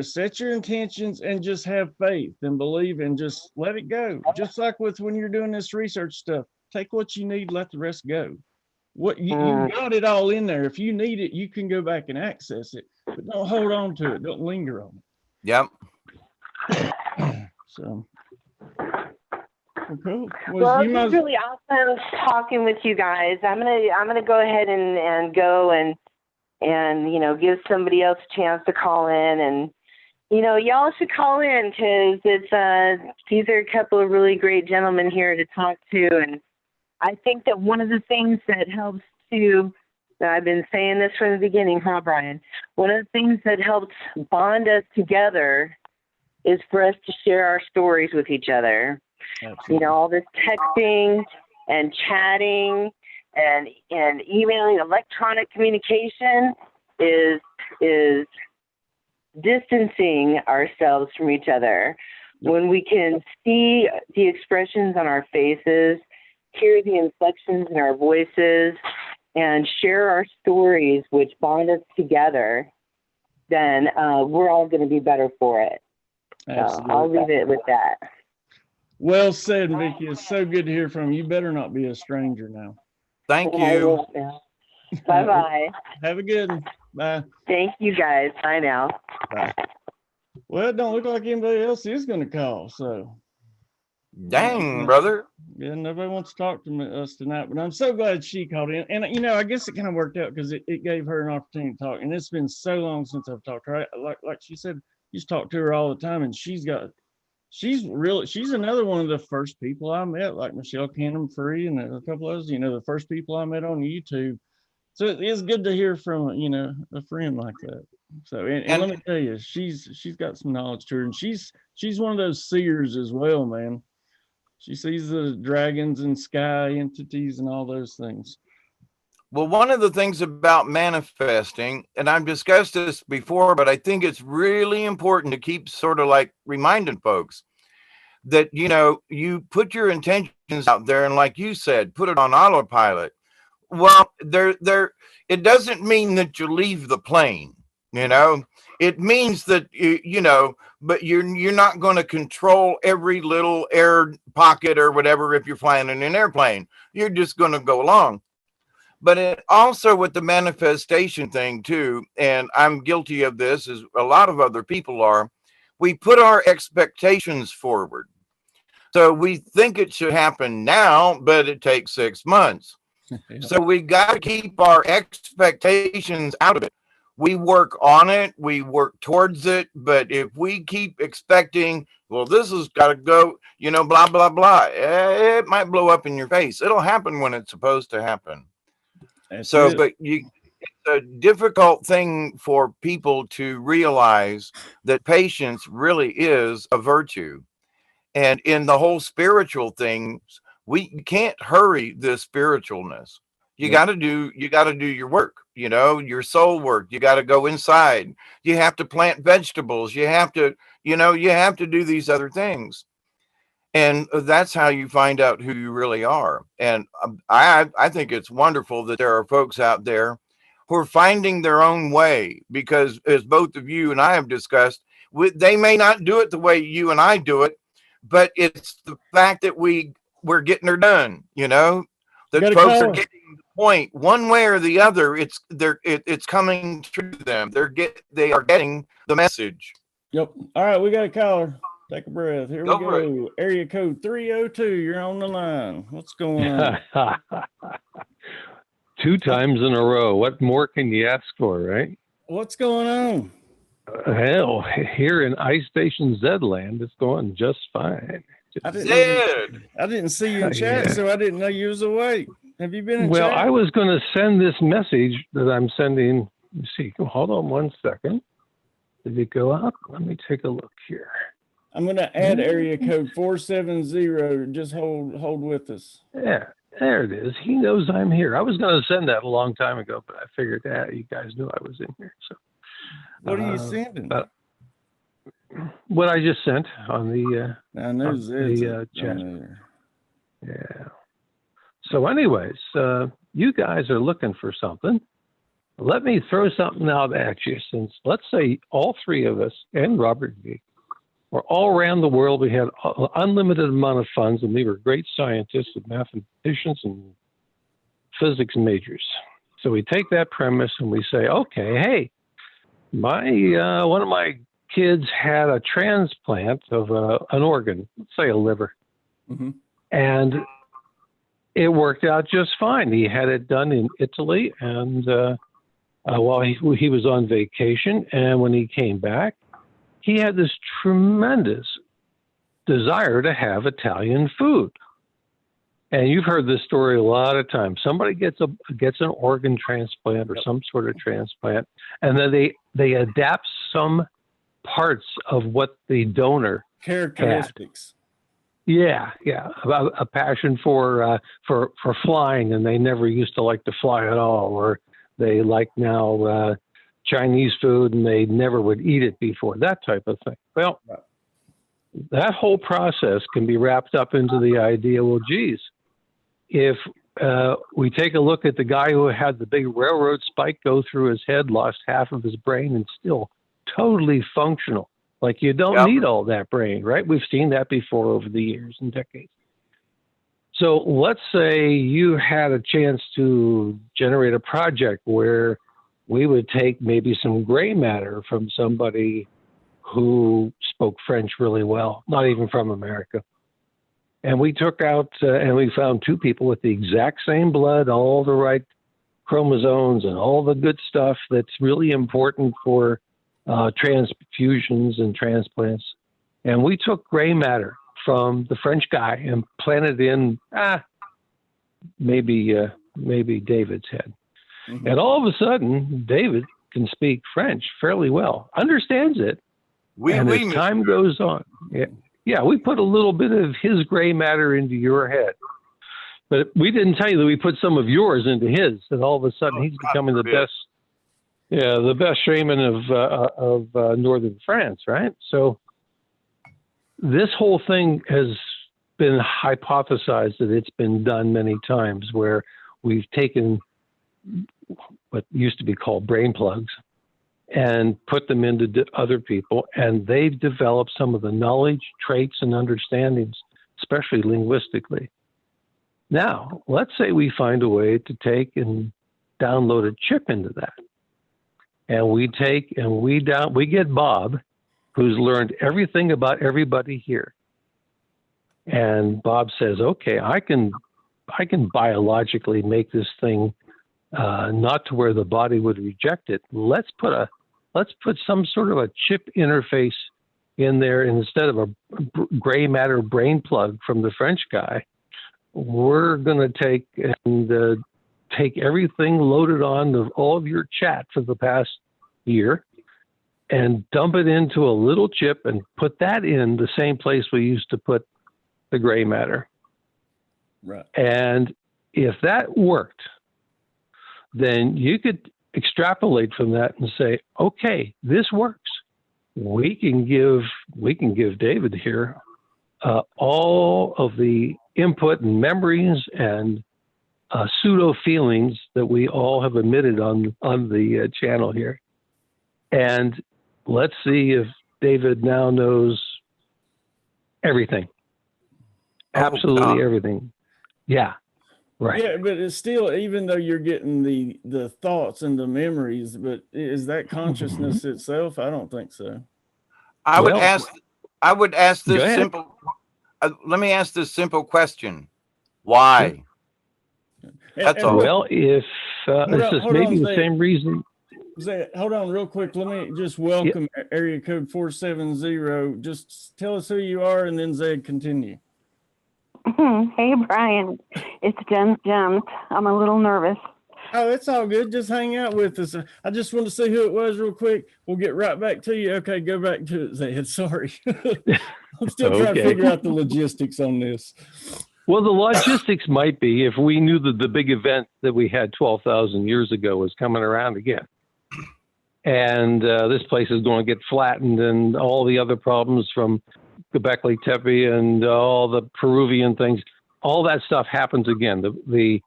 set your intentions and just have faith and believe and just let it go. Just like with when you're doing this research stuff, take what you need, let the rest go. What you got it all in there. If you need it, you can go back and access it, but don't hold on to it. Don't linger on it.
Yep.
So, cool.
Well, it was really awesome talking with you guys. I'm gonna go ahead and go and give somebody else a chance to call in, and y'all should call in, because these are a couple of really great gentlemen here to talk to. And I think that one of the things that helps to, I've been saying this from the beginning, Brian? One of the things that helps bond us together is for us to share our stories with each other. Absolutely. All this texting and chatting and emailing, electronic communication is distancing ourselves from each other. When we can see the expressions on our faces hear the inflections in our voices and share our stories, which bond us together, then we're all going to be better for it.
Absolutely.
So I'll leave it with that.
Well said, Vicky. It's so good to hear from you. You better not be a stranger now.
Thank you.
Bye-bye.
Have a good one. Bye.
Thank you, guys. Bye now.
Bye. Well, it don't look like anybody else is going to call, so.
Dang, brother.
Yeah, nobody wants to talk to us tonight, but I'm so glad she called in. And, you know, I guess it kind of worked out because it gave her an opportunity to talk. And it's been so long since I've talked to her. Like she said, you just talk to her all the time, and she's another one of the first people I met, like Michelle Cannon Free and a couple others, you know, the first people I met on YouTube. So it is good to hear from, you know, a friend like that. So, and let me tell you, she's got some knowledge to her, and she's one of those seers as well, man. She sees the dragons and sky entities and all those things.
Well, one of the things about manifesting, and I've discussed this before, but I think it's really important to keep sort of like reminding folks that, you know, you put your intentions out there, and like you said, put it on autopilot. Well, it doesn't mean that you leave the plane, you know. It means that you know, but you're not going to control every little air pocket or whatever if you're flying in an airplane. You're just going to go along. But it also with the manifestation thing too, and I'm guilty of this as a lot of other people are, we put our expectations forward. So we think it should happen now, but it takes 6 months. So we got to keep our expectations out of it. We work on it, we work towards it, but if we keep expecting, well, this has got to go, you know, blah, blah, blah, it might blow up in your face. It'll happen when it's supposed to happen. So, but it's a difficult thing for people to realize that patience really is a virtue. And in the whole spiritual things, we can't hurry the spiritualness. You got to do your work, you know, your soul work. You got to go inside. You have to plant vegetables. You have to, you know, you have to do these other things. And that's how you find out who you really are. And I think it's wonderful that there are folks out there who are finding their own way, because as both of you and I have discussed, they may not do it the way you and I do it, but it's the fact that we're getting her done, you know, that folks are getting the point one way or the other. It's coming to them. They are getting the message.
Yep. All right, we got a caller. Take a breath. Here we
go.
Area code 302. You're on the line. What's going on?
2 times in a row. What more can you ask for, right?
What's going on?
Hell, here in Ice Station Z-land, it's going just fine.
I didn't see you in chat, so I didn't know you was awake. Have you been in chat?
Well, I was going to send this message that I'm sending. Let's see. Hold on 1 second. Did it go up? Let me take a look here.
I'm going to add area code 470. Just hold with us.
Yeah, there it is. He knows I'm here. I was going to send that a long time ago, but I figured you guys knew I was in here. So,
what are you sending?
What I just sent on the chat. Yeah. So, anyways, you guys are looking for something. Let me throw something out at you. Since let's say all 3 of us and Robert V. were all around the world. We had an unlimited amount of funds, and we were great scientists and mathematicians and physics majors. So we take that premise and we say, okay, hey, one of my kids had a transplant of an organ, let's say a liver, and it worked out just fine. He had it done in Italy, and while he was on vacation, and when he came back, he had this tremendous desire to have Italian food. And you've heard this story a lot of times. Somebody gets an organ transplant or some sort of transplant, and then they adapt some parts of what the donor
characteristics.
Had. Yeah, a passion for flying, and they never used to like to fly at all, or they like now Chinese food and they never would eat it before, that type of thing. Well, that whole process can be wrapped up into the idea, well, geez, if we take a look at the guy who had the big railroad spike go through his head, lost half of his brain, and still totally functional. Like, you don't need all that brain, right? We've seen that before over the years and decades. So let's say you had a chance to generate a project where we would take maybe some gray matter from somebody who spoke French really well, not even from America. And we took out and we found two people with the exact same blood, all the right chromosomes and all the good stuff that's really important for transfusions and transplants. And we took gray matter from the French guy and planted in maybe David's head. Mm-hmm. And all of a sudden, David can speak French fairly well, understands it. And as time goes on, we put a little bit of his gray matter into your head. But we didn't tell you that we put some of yours into his, and all of a sudden he's becoming the best shaman of northern France, right? So this whole thing has been hypothesized that it's been done many times, where we've taken what used to be called brain plugs and put them into other people, and they've developed some of the knowledge, traits, and understandings, especially linguistically. Now, let's say we find a way to take and download a chip into that. And we take and we get Bob, who's learned everything about everybody here. And Bob says, okay, I can biologically make this thing not to where the body would reject it. Let's put some sort of a chip interface in there, and instead of a gray matter brain plug from the French guy. We're going to take everything loaded on all of your chat for the past year and dump it into a little chip and put that in the same place we used to put the gray matter.
Right.
And if that worked, then you could extrapolate from that and say, okay, this works. We can give David here all of the input and memories and pseudo feelings that we all have emitted on the channel here. And let's see if David now knows everything. Absolutely everything. Yeah. Right.
Yeah, but it's still, even though you're getting the thoughts and the memories, but is that consciousness itself? I don't think so.
I would ask this simple. Let me ask this simple question: why? That's all.
Well, if this is maybe the same reason.
Hold on, real quick. Let me just welcome area code 470. Just tell us who you are, and then Zed, continue.
Hey, Brian. It's Jen. I'm a little nervous.
Oh, it's all good. Just hang out with us. I just want to see who it was real quick. We'll get right back to you. Okay, go back to it, Zed. Sorry. I'm still trying to figure out the logistics on this.
Well, the logistics might be if we knew that the big event that we had 12,000 years ago was coming around again. And this place is going to get flattened, and all the other problems from Göbekli Tepe and all the Peruvian things, all that stuff happens again. The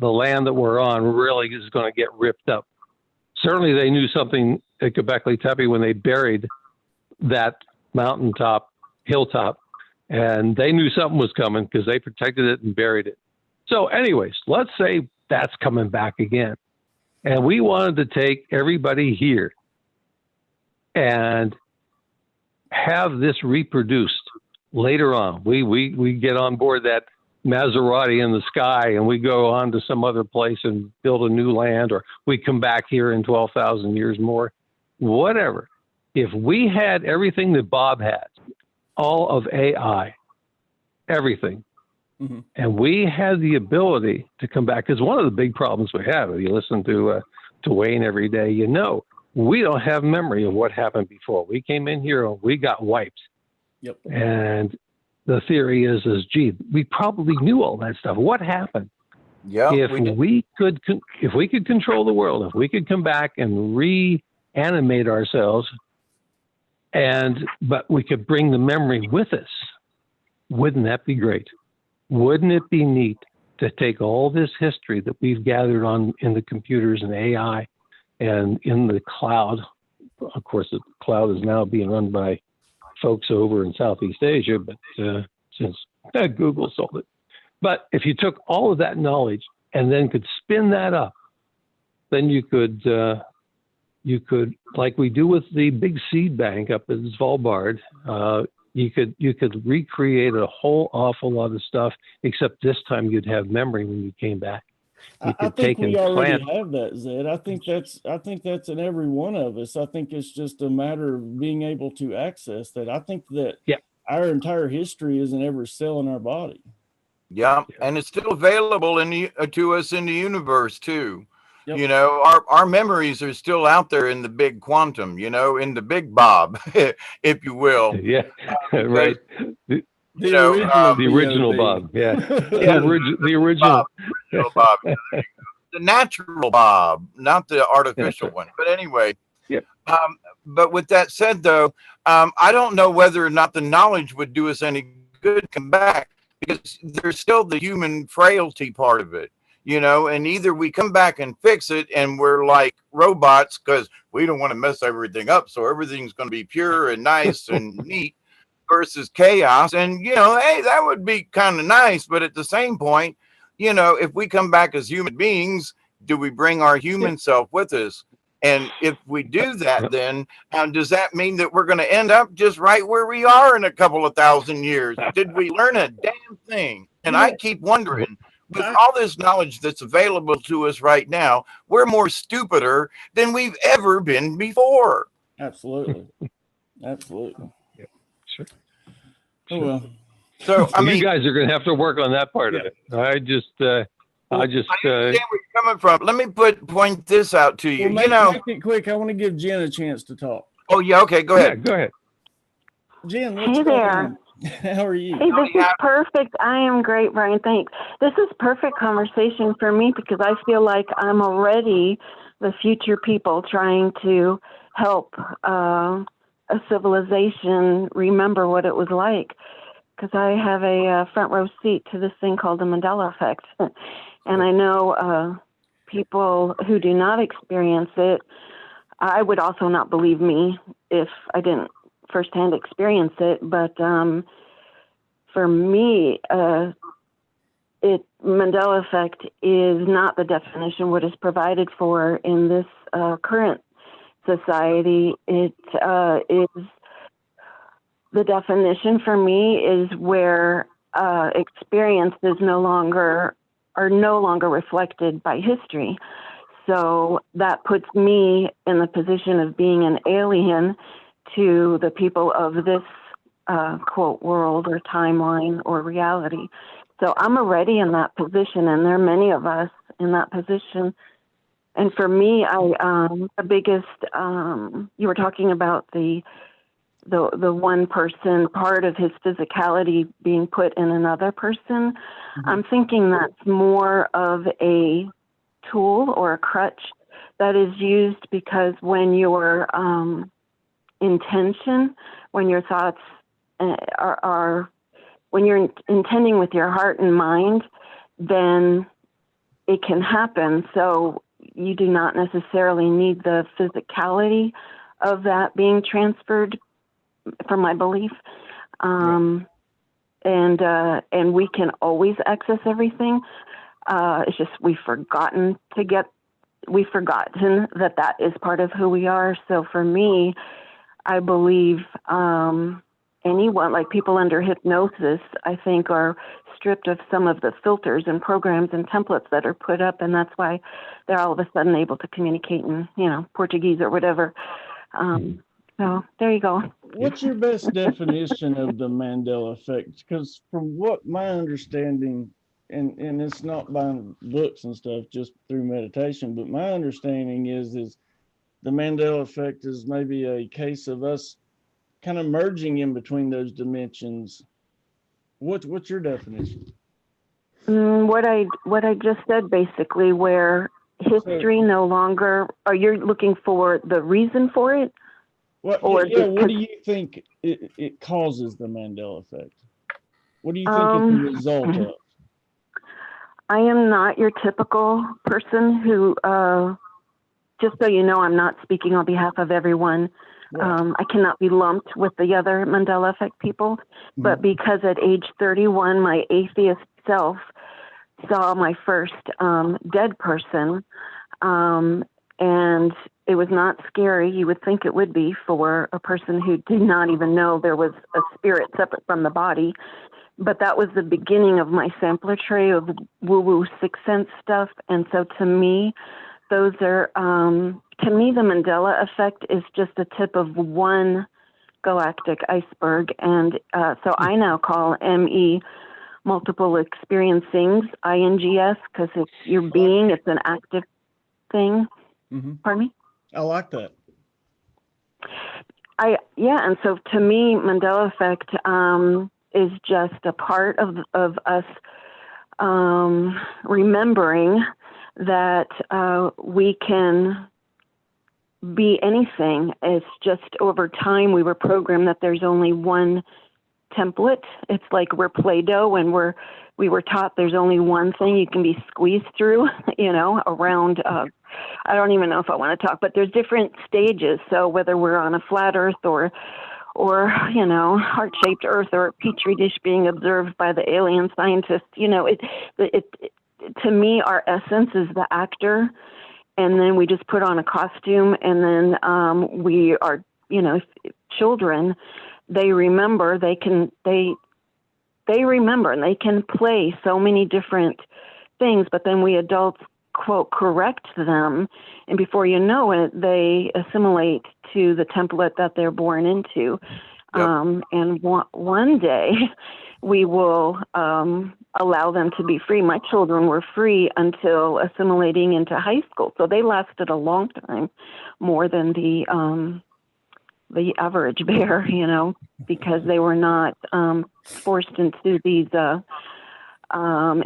land that we're on really is going to get ripped up. Certainly they knew something at Göbekli Tepe when they buried that hilltop, and they knew something was coming because they protected it and buried it. So anyways, let's say that's coming back again. And we wanted to take everybody here and have this reproduced later on. We get on board that Maserati in the sky and we go on to some other place and build a new land, or we come back here in 12,000 years more, whatever. If we had everything that Bob has, all of AI, everything, and we had the ability to come back, because one of the big problems we have, if you listen to Wayne every day, we don't have memory of what happened before. We came in here and we got wiped.
Yep.
And the theory is, gee, we probably knew all that stuff. What happened?
Yeah.
If we could control the world, if we could come back and reanimate ourselves, but we could bring the memory with us, wouldn't that be great? Wouldn't it be neat to take all this history that we've gathered on in the computers and AI and in the cloud. Of course, the cloud is now being run by folks over in Southeast Asia, but since Google sold it. But if you took all of that knowledge and then could spin that up, then you could, like we do with the big seed bank up at Svalbard, you could recreate a whole awful lot of stuff, except this time you'd have memory when you came back.
I think we already have that, Zed. I think that's in every one of us. I think it's just a matter of being able to access that. I think that our entire history is in every cell in our body.
Yeah, and it's still available to us in the universe too.
Yep.
You know, our memories are still out there in the big quantum, you know, in the big Bob, if you will.
Yeah, right.
The original
Bob. Yeah.
Yeah,
the original
Bob. The natural Bob, not the artificial one. But anyway, but with that said, though, I don't know whether or not the knowledge would do us any good to come back, because there's still the human frailty part of it, you know, and either we come back and fix it and we're like robots because we don't want to mess everything up. So everything's going to be pure and nice and neat versus chaos. And, you know, hey, that would be kind of nice. But at the same point, you know, if we come back as human beings, do we bring our human self with us? And if we do that, then does that mean that we're going to end up just right where we are in a couple of thousand years? Did we learn a damn thing? And I keep wondering, with all this knowledge that's available to us right now, we're more stupider than we've ever been before.
Absolutely. Absolutely.
Yeah, sure.
Oh, well.
So, I mean,
you guys are going to have to work on that part of it. I understand
where you're coming from. Let me point this out to you.
Well, make it quick. I want to give Jen a chance to talk.
Oh, yeah. Okay. Go ahead.
Yeah, go ahead.
Jen, what's going on? How are you?
Hey, this is perfect. I am great, Brian. Thanks. This is perfect conversation for me because I feel like I'm already the future people trying to help a civilization remember what it was like. Because I have a front row seat to this thing called the Mandela effect. And I know people who do not experience it, I would also not believe me if I didn't firsthand experience it. But for me, Mandela effect is not the definition what is provided for in this current society. It is the definition for me is where experiences are no longer reflected by history. So that puts me in the position of being an alien to the people of this quote world or timeline or reality. So I'm already in that position, and there are many of us in that position. And for me, the biggest you were talking about the one person part of his physicality being put in another person. Mm-hmm. I'm thinking that's more of a tool or a crutch that is used because when your intention, when your thoughts are when you're intending with your heart and mind, then it can happen. So you do not necessarily need the physicality of that being transferred, from my belief, and we can always access everything. It's just we've forgotten that is part of who we are. So for me, I believe anyone, like people under hypnosis, I think are stripped of some of the filters and programs and templates that are put up, and that's why they're all of a sudden able to communicate in, Portuguese or whatever. So there you go.
What's your best definition of the Mandela effect? Because from what my understanding, and it's not by books and stuff, just through meditation, but my understanding is the Mandela effect is maybe a case of us kind of merging in between those dimensions. What's your definition?
What I just said, basically, where history no longer. Are you looking for the reason for it?
What do you think it causes the Mandela effect? What do you think is the result of?
I am not your typical person who, just so you know, I'm not speaking on behalf of everyone.
Right.
I cannot be lumped with the other Mandela effect people, but because at age 31, my atheist self saw my first dead person, and it was not scary. You would think it would be for a person who did not even know there was a spirit separate from the body. But that was the beginning of my sampler tray of woo-woo sixth sense stuff. And so to me, those are, to me, the Mandela effect is just the tip of one galactic iceberg. And so I now call ME multiple experiencings, INGS, because it's your being, it's an active thing. Pardon me?
I like that.
And so to me, Mandela effect is just a part of us remembering that we can be anything. It's just over time we were programmed that there's only one template. It's like we're Play-Doh and we were taught there's only one thing you can be squeezed through, around, I don't even know if I want to talk, but there's different stages. So whether we're on a flat earth or heart-shaped earth or a petri dish being observed by the alien scientists, to me, our essence is the actor. And then we just put on a costume, and then we are, children. They remember. They remember, and they can play so many different things. But then we adults, quote, correct them, and before you know it, they assimilate to the template that they're born into. Yep. And one day, we will allow them to be free. My children were free until assimilating into high school, so they lasted a long time, more than the average bear, because they were not forced into these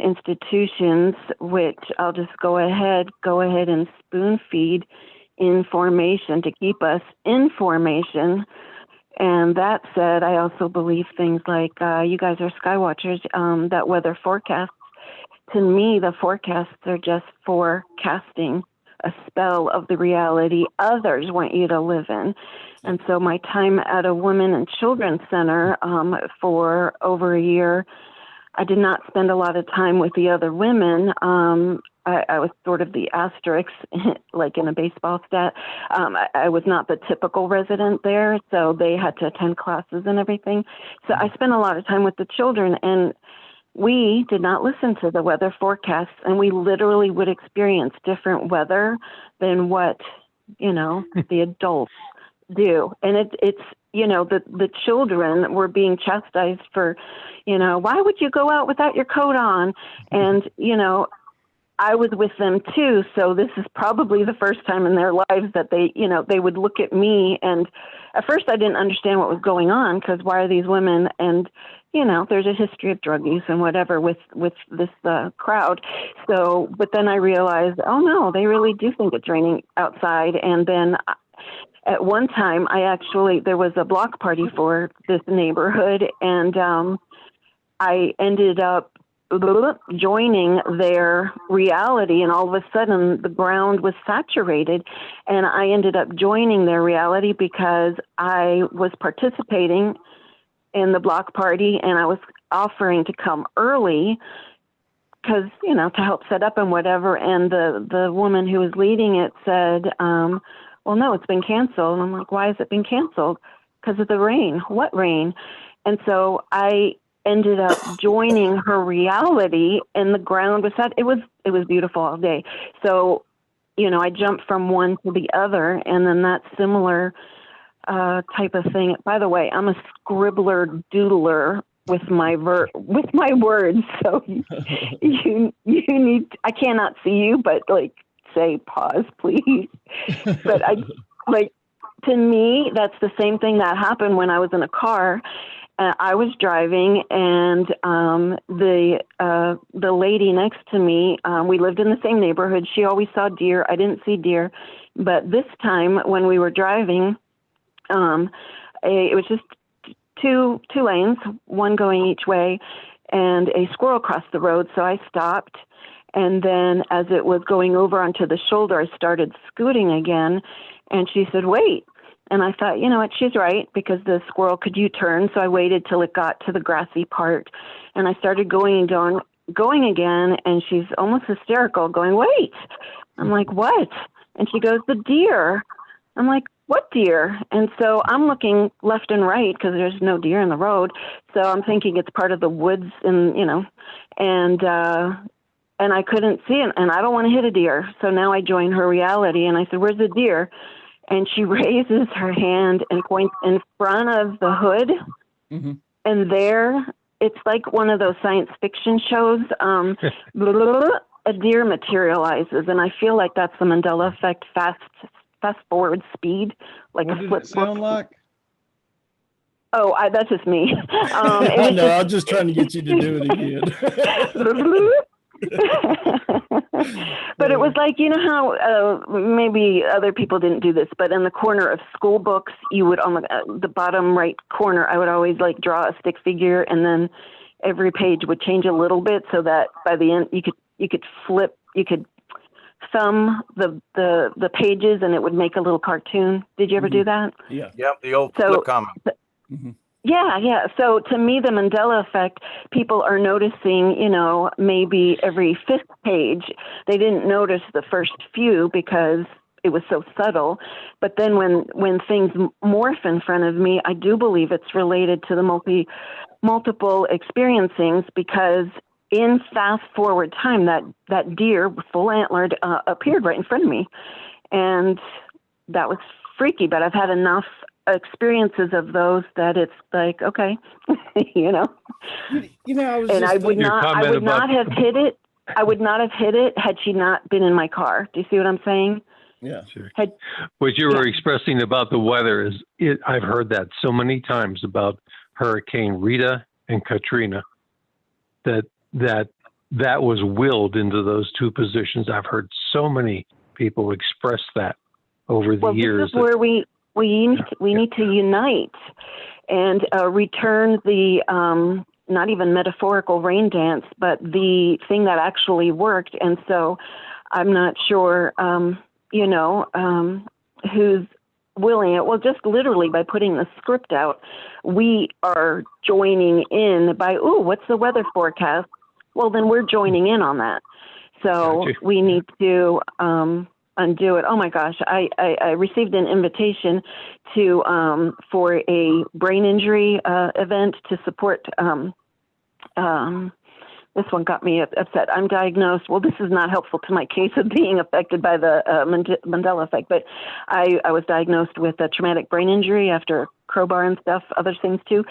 institutions, which I'll just go ahead and spoon feed information to keep us in formation. And that said, I also believe things like, you guys are skywatchers, that weather forecasts, to me, the forecasts are just forecasting a spell of the reality others want you to live in. And so my time at a women and children's center for over a year, I did not spend a lot of time with the other women. I was sort of the asterisk, like in a baseball stat. I was not the typical resident there, so they had to attend classes and everything. So I spent a lot of time with the children, and we did not listen to the weather forecasts, and we literally would experience different weather than what, the adults do. And it's the children were being chastised for, why would you go out without your coat on? And, I was with them too. So this is probably the first time in their lives that they would look at me. And at first I didn't understand what was going on, because why are these women? And, there's a history of drug use and whatever with this crowd. So, but then I realized, oh no, they really do think it's raining outside. And then at one time there was a block party for this neighborhood, and I ended up joining their reality, and all of a sudden the ground was saturated, and I ended up joining their reality because I was participating in the block party, and I was offering to come early because, to help set up and whatever. And the woman who was leading it said, well, no, it's been canceled. And I'm like, why has it been canceled? Because of the rain. What rain? And so I ended up joining her reality, and the ground was set. It was beautiful all day. So, I jumped from one to the other, and then that similar type of thing. By the way, I'm a scribbler doodler with my words. So you need, I cannot see you, but say pause, please. But to me, that's the same thing that happened when I was in a car. I was driving, and the lady next to me, we lived in the same neighborhood. She always saw deer. I didn't see deer. But this time when we were driving, it was just two lanes, one going each way. and a squirrel crossed the road. So I stopped. And then as it was going over onto the shoulder, I started scooting again. And she said, wait. And I thought, you know what, she's right, because the squirrel could U-turn. So I waited till it got to the grassy part. And I started going again. And she's almost hysterical, going, wait. I'm like, what? And she goes, the deer. I'm like, what deer? And so I'm looking left and right because there's no deer in the road. So I'm thinking it's part of the woods and, you know, and I couldn't see it, and I don't want to hit a deer. So now I join her reality, and I said, where's the deer? And she raises her hand and points in front of the hood.
Mm-hmm.
And there, it's like one of those science fiction shows. A deer materializes, and I feel like that's the Mandela effect, fast forward speed, like
what
a
did
flip
it sound
book.
like?
Oh, that's just me.
I know. I'm just trying to get you to do it again.
But it was like, you know how maybe other people didn't do this, but in the corner of school books, you would on the bottom right corner, I would always like draw a stick figure, and then every page would change a little bit so that by the end you could flip, you could thumb the pages and it would make a little cartoon. Did you ever do that?
Yeah.
Yep, the old flip comic.
Mm-hmm.
Yeah. So to me, the Mandela effect, people are noticing, you know, maybe every fifth page. They didn't notice the first few because it was so subtle. But then when things morph in front of me, I do believe it's related to the multiple experiencings, because in fast forward time, that deer, full antlered, appeared right in front of me. And that was freaky, but I've had enough experiences of those that it's like, okay, you know. I would not have hit it. I would not have hit it had she not been in my car. Do you see what I'm saying?
Yeah,
sure. What you were expressing about the weather I've heard that so many times about Hurricane Rita and Katrina, that was willed into those two positions. I've heard so many people express that over the years.
This is where we need to unite and return the not even metaphorical rain dance, but the thing that actually worked. And so I'm not sure, who's willing it. Well, just literally by putting the script out, we are joining in by, what's the weather forecast? Well, then we're joining in on that. So we need to undo it. Oh my gosh, I received an invitation to for a brain injury event to support. This one got me upset. I'm diagnosed. Well, this is not helpful to my case of being affected by the Mandela effect, but I was diagnosed with a traumatic brain injury after crowbar and stuff, other things too.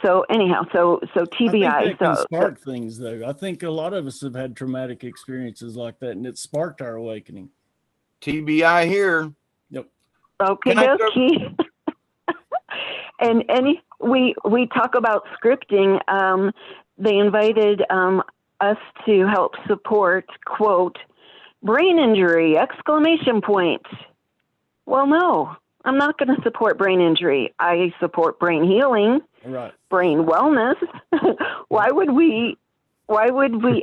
So anyhow, so TBI.
I think that can spark things, though. I think a lot of us have had traumatic experiences like that, and it sparked our awakening.
TBI here.
Yep.
Okay. And we talk about scripting. They invited us to help support, quote, brain injury, exclamation point. Well, no, I'm not going to support brain injury. I support brain healing,
right? Brain
wellness. Why would we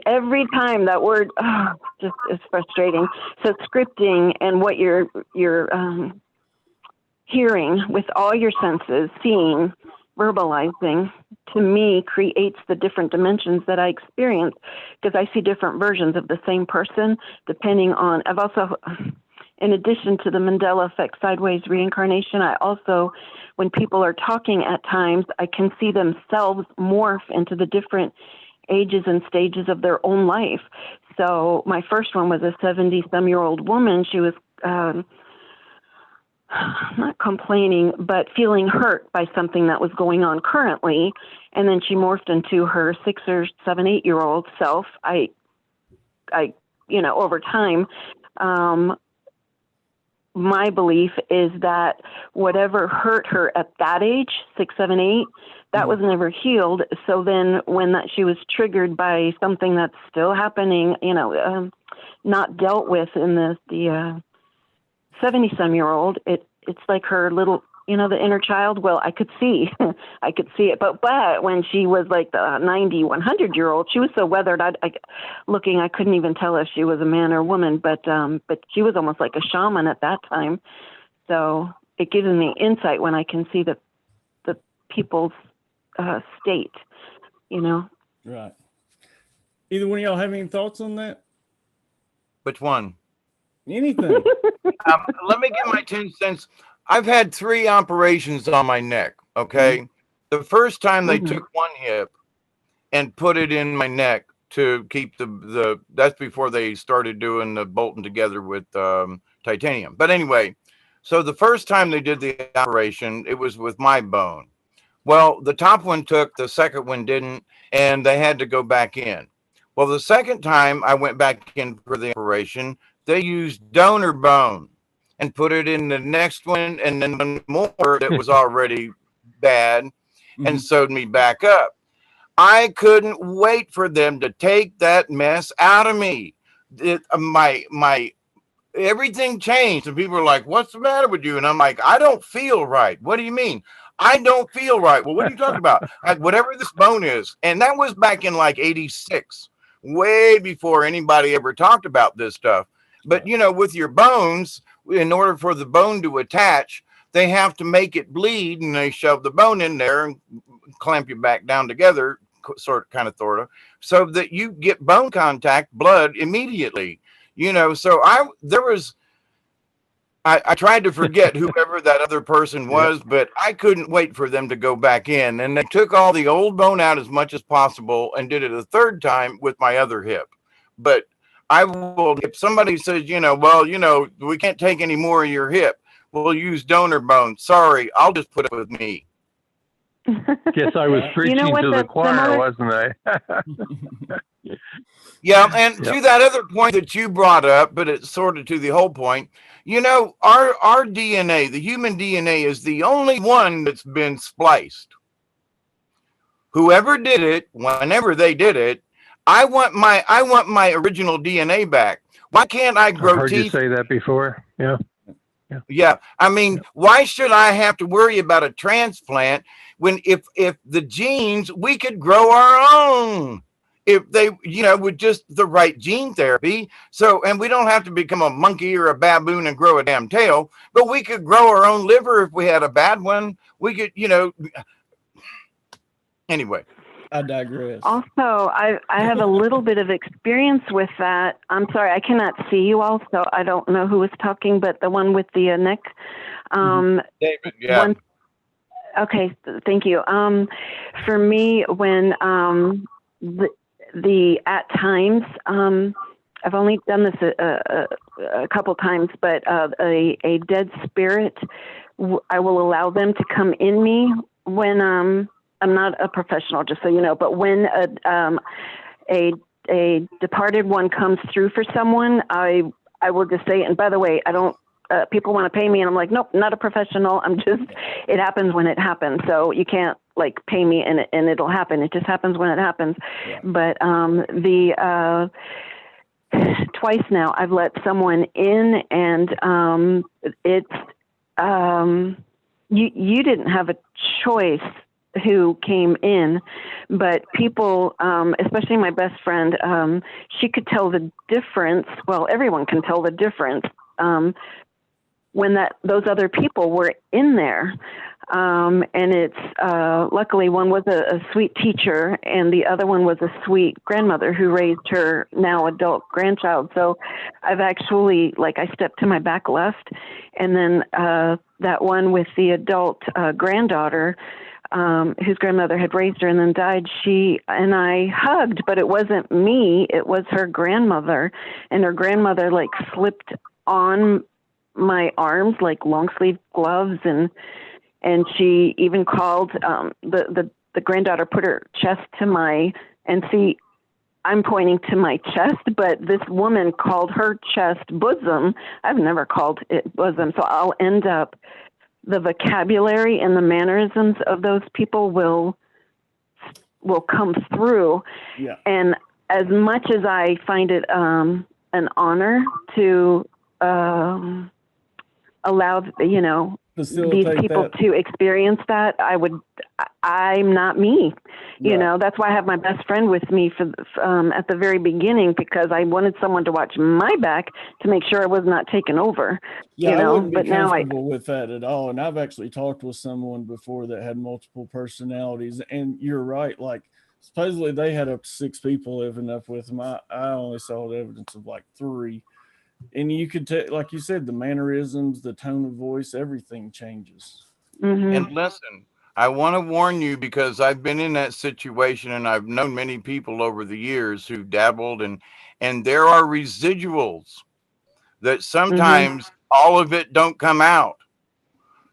every time that word just is frustrating. So scripting and what you're hearing with all your senses, seeing, verbalizing, to me creates the different dimensions that I experience, because I see different versions of the same person depending on, I've also, in addition to the Mandela effect, sideways reincarnation, I also, when people are talking at times, I can see themselves morph into the different ages and stages of their own life. So my first one was a 70-some-year-old woman. She was not complaining, but feeling hurt by something that was going on currently. And then she morphed into her 6 or 7, 8-year-old self. I, over time, my belief is that whatever hurt her at that age, 6, 7, 8, that was never healed. So then when she was triggered by something that's still happening, not dealt with in the 70-some-year-old, it's like her little the inner child. Well, I could see, I could see it. But when she was like the 90, 100-year-old, she was so weathered. I couldn't even tell if she was a man or a woman. But she was almost like a shaman at that time. So it gives me insight when I can see the people's state,
Right. Either one of y'all have any thoughts on that?
Which one?
Anything.
Let me give my 10 cents. I've had 3 operations on my neck. Okay. The first time they took one hip and put it in my neck to keep that's before they started doing the bolting together with titanium. But anyway, so the first time they did the operation, it was with my bone. Well, the top one took, the second one didn't, and they had to go back in. Well, the second time I went back in for the operation, they used donor bone and put it in the next one, and then one more that was already bad and sewed me back up. I couldn't wait for them to take that mess out of me. My everything changed, and people were like, "What's the matter with you?" And I'm like, "I don't feel right." "What do you mean?" "I don't feel right." "Well, what are you talking about?" Whatever this bone is. And that was back in like 86, way before anybody ever talked about this stuff. But with your bones, in order for the bone to attach, they have to make it bleed, and they shove the bone in there and clamp you back down together, sort of, so that you get bone contact, blood immediately. So I tried to forget whoever that other person was, but I couldn't wait for them to go back in. And they took all the old bone out as much as possible and did it a third time with my other hip. But I will, if somebody says, we can't take any more of your hip, we'll use donor bone. Sorry, I'll just put it with me.
Guess I was preaching to the choir, wasn't I?
Yeah, and to that other point that you brought up, but it's sort of to the whole point, our DNA, the human DNA, is the only one that's been spliced. Whoever did it, whenever they did it, I want my original DNA back. Why can't I grow
I've heard
teeth?
you say that before. Yeah.
Yeah. I mean, why should I have to worry about a transplant when if the genes, we could grow our own if they, with just the right gene therapy. So, and we don't have to become a monkey or a baboon and grow a damn tail, but we could grow our own liver if we had a bad one. We could, anyway.
I digress.
Also, I have a little bit of experience with that. I'm sorry, I cannot see you all, so I don't know who was talking, but the one with the neck.
David, yeah.
Okay, thank you. For me, when the at times, I've only done this a couple times, but a dead spirit, I will allow them to come in me when I'm not a professional, just so you know, but when a departed one comes through for someone, I will just say, and by the way, I don't, people want to pay me, and I'm like, nope, not a professional. It happens when it happens. So you can't pay me and it'll happen. It just happens when it happens. Yeah. But twice now I've let someone in, and you didn't have a choice who came in, but people, especially my best friend, she could tell the difference. Well, everyone can tell the difference when those other people were in there. And it's luckily one was a sweet teacher, and the other one was a sweet grandmother who raised her now adult grandchild. So I've actually, I stepped to my back left, and then that one with the adult granddaughter, whose grandmother had raised her and then died, she and I hugged, but it wasn't me, it was her grandmother, and her grandmother slipped on my arms like long sleeve gloves, and she even called the granddaughter put her chest to and see, I'm pointing to my chest, but this woman called her chest bosom. I've never called it bosom, so I'll end up, the vocabulary and the mannerisms of those people will come through.
Yeah.
And as much as I find it an honor to allow, these
facilitate
people
that.
to experience that, I'm not me. You
Right.
know, that's why I have my best friend with me at the very beginning, because I wanted someone to watch my back to make sure I was not taken over.
Yeah,
you
I
know,
wouldn't be
but now
comfortable with that at all. And I've actually talked with someone before that had multiple personalities. And you're right. Like, supposedly they had up to 6 people living up with them. I only saw the evidence of like 3. And you could tell, like you said, the mannerisms, the tone of voice, everything changes.
And listen, I want to warn you because I've been in that situation and I've known many people over the years who dabbled and there are residuals that sometimes all of it don't come out.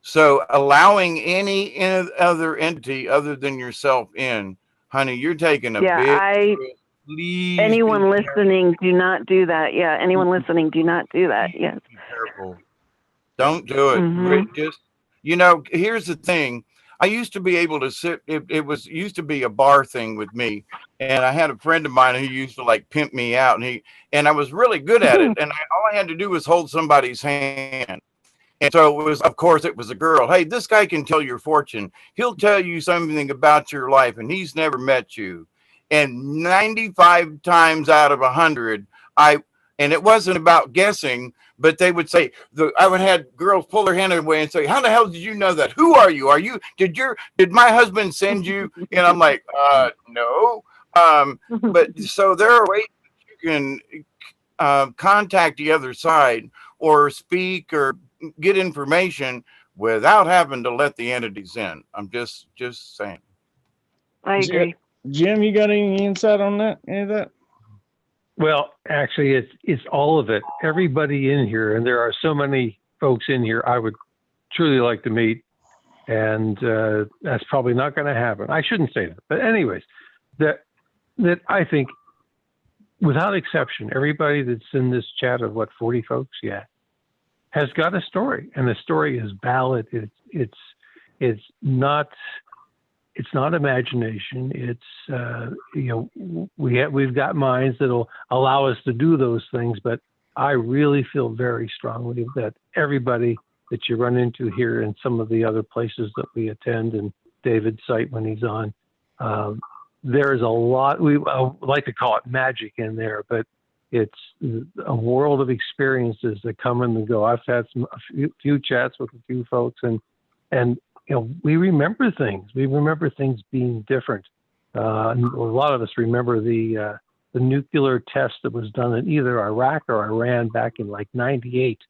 So allowing any other entity other than yourself in, honey, you're taking a big risk. Please
anyone
be
listening, do not do that. Yeah, anyone listening, do not do that. Yes.
Be careful. Don't do it. Just, here's the thing. I used to be able to sit. It was used to be a bar thing with me, and I had a friend of mine who used to like pimp me out, and I was really good at it. And all I had to do was hold somebody's hand. And so of course, it was a girl. Hey, this guy can tell your fortune. He'll tell you something about your life, and he's never met you. And 95 times out of 100, and it wasn't about guessing, but they would say, I would have girls pull their hand away and say, how the hell did you know that? Who are you? Did my husband send you? And I'm like, no. But so there are ways that you can contact the other side or speak or get information without having to let the entities in. I'm just saying.
I agree.
Jim, you got any insight on that? Any of that?
Well, actually, it's all of it. Everybody in here, and there are so many folks in here I would truly like to meet, and that's probably not going to happen. I shouldn't say that, but anyways, that I think, without exception, everybody that's in this chat of 40 folks, has got a story, and the story is valid. It's not imagination. It's we've got minds that'll allow us to do those things, but I really feel very strongly that everybody that you run into here and some of the other places that we attend, and David's site when he's on, there's a lot, we like to call it magic in there, but it's a world of experiences that come and go. I've had a few chats with a few folks, and we remember things. We remember things being different. A lot of us remember the nuclear test that was done in either Iraq or Iran back in like '98,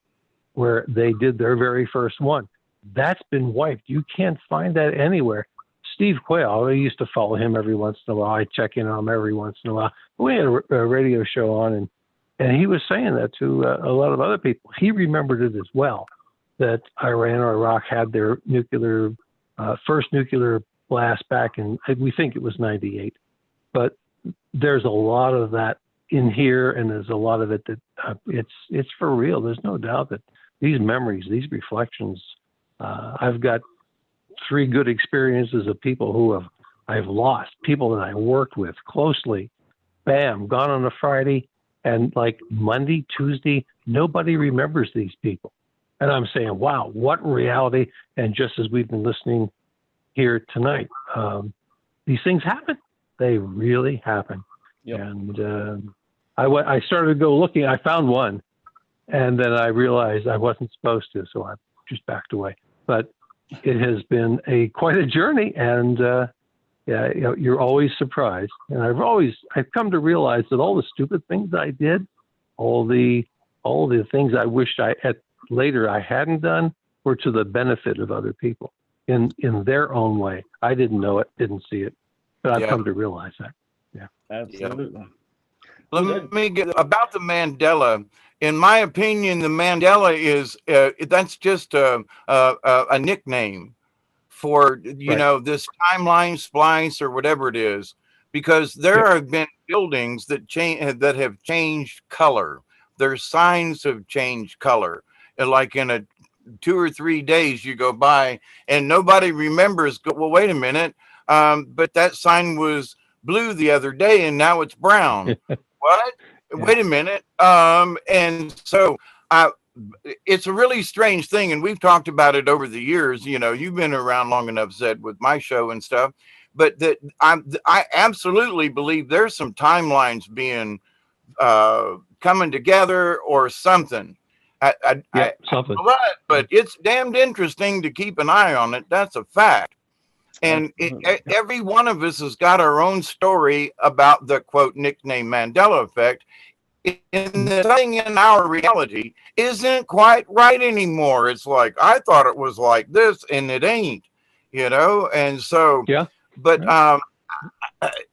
where they did their very first one. That's been wiped. You can't find that anywhere. Steve Quayle, I used to follow him every once in a while. I check in on him every once in a while. We had a radio show on, and he was saying that to a lot of other people. He remembered it as well, that Iran or Iraq had their first nuclear blast back in, we think it was '98. But there's a lot of that in here, and there's a lot of it that it's for real. There's no doubt that these memories, these reflections, I've got 3 good experiences of people who I've lost, people that I worked with closely. Bam, gone on a Friday, and like Monday, Tuesday, nobody remembers these people. And I'm saying, wow, what reality. And just as we've been listening here tonight, these things happen. They really happen. Yep. And I started to go looking. I found one, and then I realized I wasn't supposed to, so I just backed away. But it has been quite a journey, and you're always surprised. And I've come to realize that all the stupid things I did, all the things I wished later I hadn't done, were to the benefit of other people in their own way. I didn't know it, didn't see it, but I've come to realize that. Yeah,
absolutely.
Let me get about the Mandela. In my opinion, the Mandela is that's just a nickname for this timeline splice or whatever it is, because there have been buildings that have changed color. Their signs have changed color, and like in a 2 or 3 days you go by and nobody remembers. Well, wait a minute, but that sign was blue the other day and now it's brown. What? Yeah. Wait a minute. And so it's a really strange thing, and we've talked about it over the years. You know, you've been around long enough, Zed, with my show and stuff. But that I absolutely believe there's some timelines being coming together or something.
Something.
I but it's damned interesting to keep an eye on it. That's a fact. And every one of us has got our own story about the quote nickname Mandela effect. In the thing in our reality isn't quite right anymore. It's like, I thought it was like this and it ain't, you know? And so, but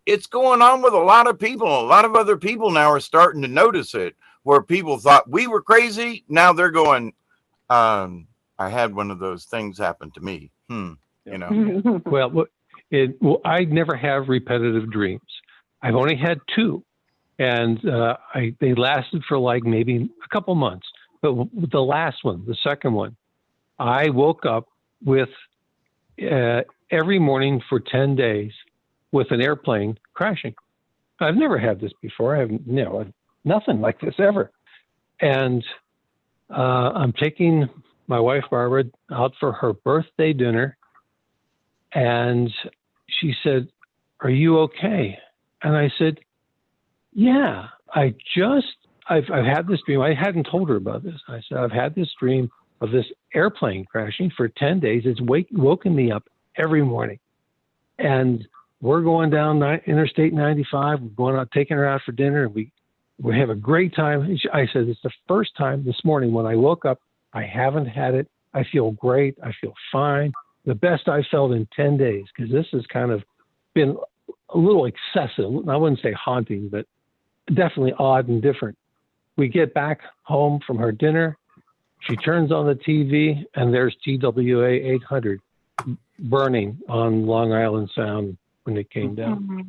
it's going on with a lot of people. A lot of other people now are starting to notice it, where people thought we were crazy. Now they're going, I had one of those things happen to me. You know?
Well, I never have repetitive dreams. I've only had two. And they lasted for like maybe a couple months. But the last one, the second one, I woke up with every morning for 10 days with an airplane crashing. I've never had this before. I have nothing like this ever. And I'm taking my wife, Barbara, out for her birthday dinner. And she said, "Are you okay?" And I said, "Yeah, I've had this dream." I hadn't told her about this. I said, "I've had this dream of this airplane crashing for 10 days. It's woken me up every morning. And we're going down Interstate 95. We're going out, taking her out for dinner, and we have a great time." I said, "It's the first time this morning when I woke up. I haven't had it. I feel great. I feel fine. The best I felt in 10 days, because this has kind of been a little excessive. I wouldn't say haunting, but definitely odd and different." We get back home from her dinner. She turns on the TV, and there's TWA 800 burning on Long Island Sound when it came down. Mm-hmm.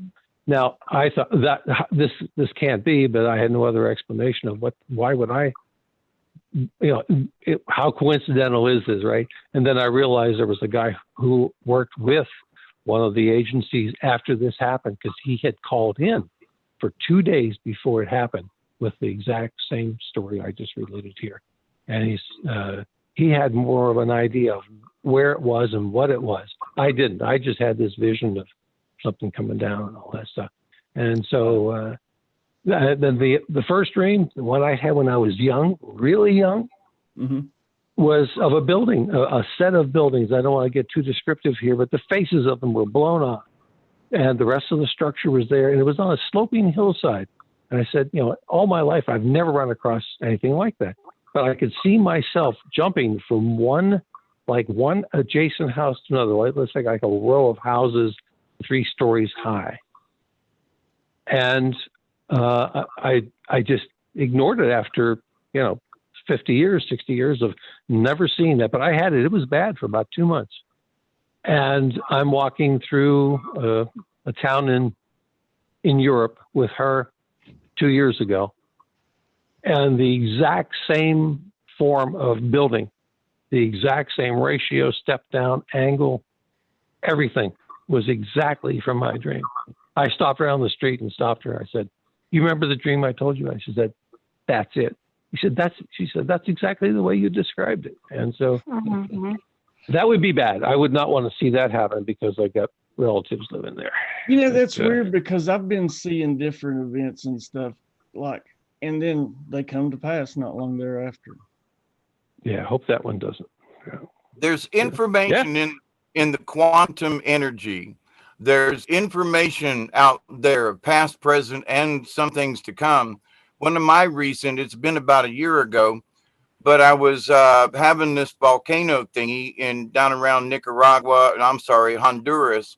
Now, I thought that this can't be, but I had no other explanation of why would I, how coincidental is this, right? And then I realized there was a guy who worked with one of the agencies after this happened, because he had called in for 2 days before it happened with the exact same story I just related here. And he had more of an idea of where it was and what it was. I didn't. I just had this vision of something coming down and all that stuff. And so then the first dream, the one I had when I was young, really young, was of a building, a set of buildings. I don't want to get too descriptive here, but the faces of them were blown off, and the rest of the structure was there, and it was on a sloping hillside. And I said, all my life, I've never run across anything like that. But I could see myself jumping from one adjacent house to another. Let's say like a row of houses, 3 stories high. And I just ignored it after, 50 years, 60 years of never seeing that. But I had it. It was bad for about 2 months. And I'm walking through a town in Europe with her 2 years ago. And the exact same form of building, the exact same ratio, step down, angle, everything was exactly from my dream. I stopped her on the street and stopped her. I said, "You remember the dream I told you?" She said, "That's it." She said, "That's exactly the way you described it." And so that would be bad. I would not want to see that happen, because I got relatives living there.
That's weird, because I've been seeing different events and stuff and then they come to pass not long thereafter.
Yeah, I hope that one doesn't. Yeah.
There's information in the quantum energy. There's information out there of past, present, and some things to come. One of my it's been about a year ago, but I was having this volcano thingy down around Honduras,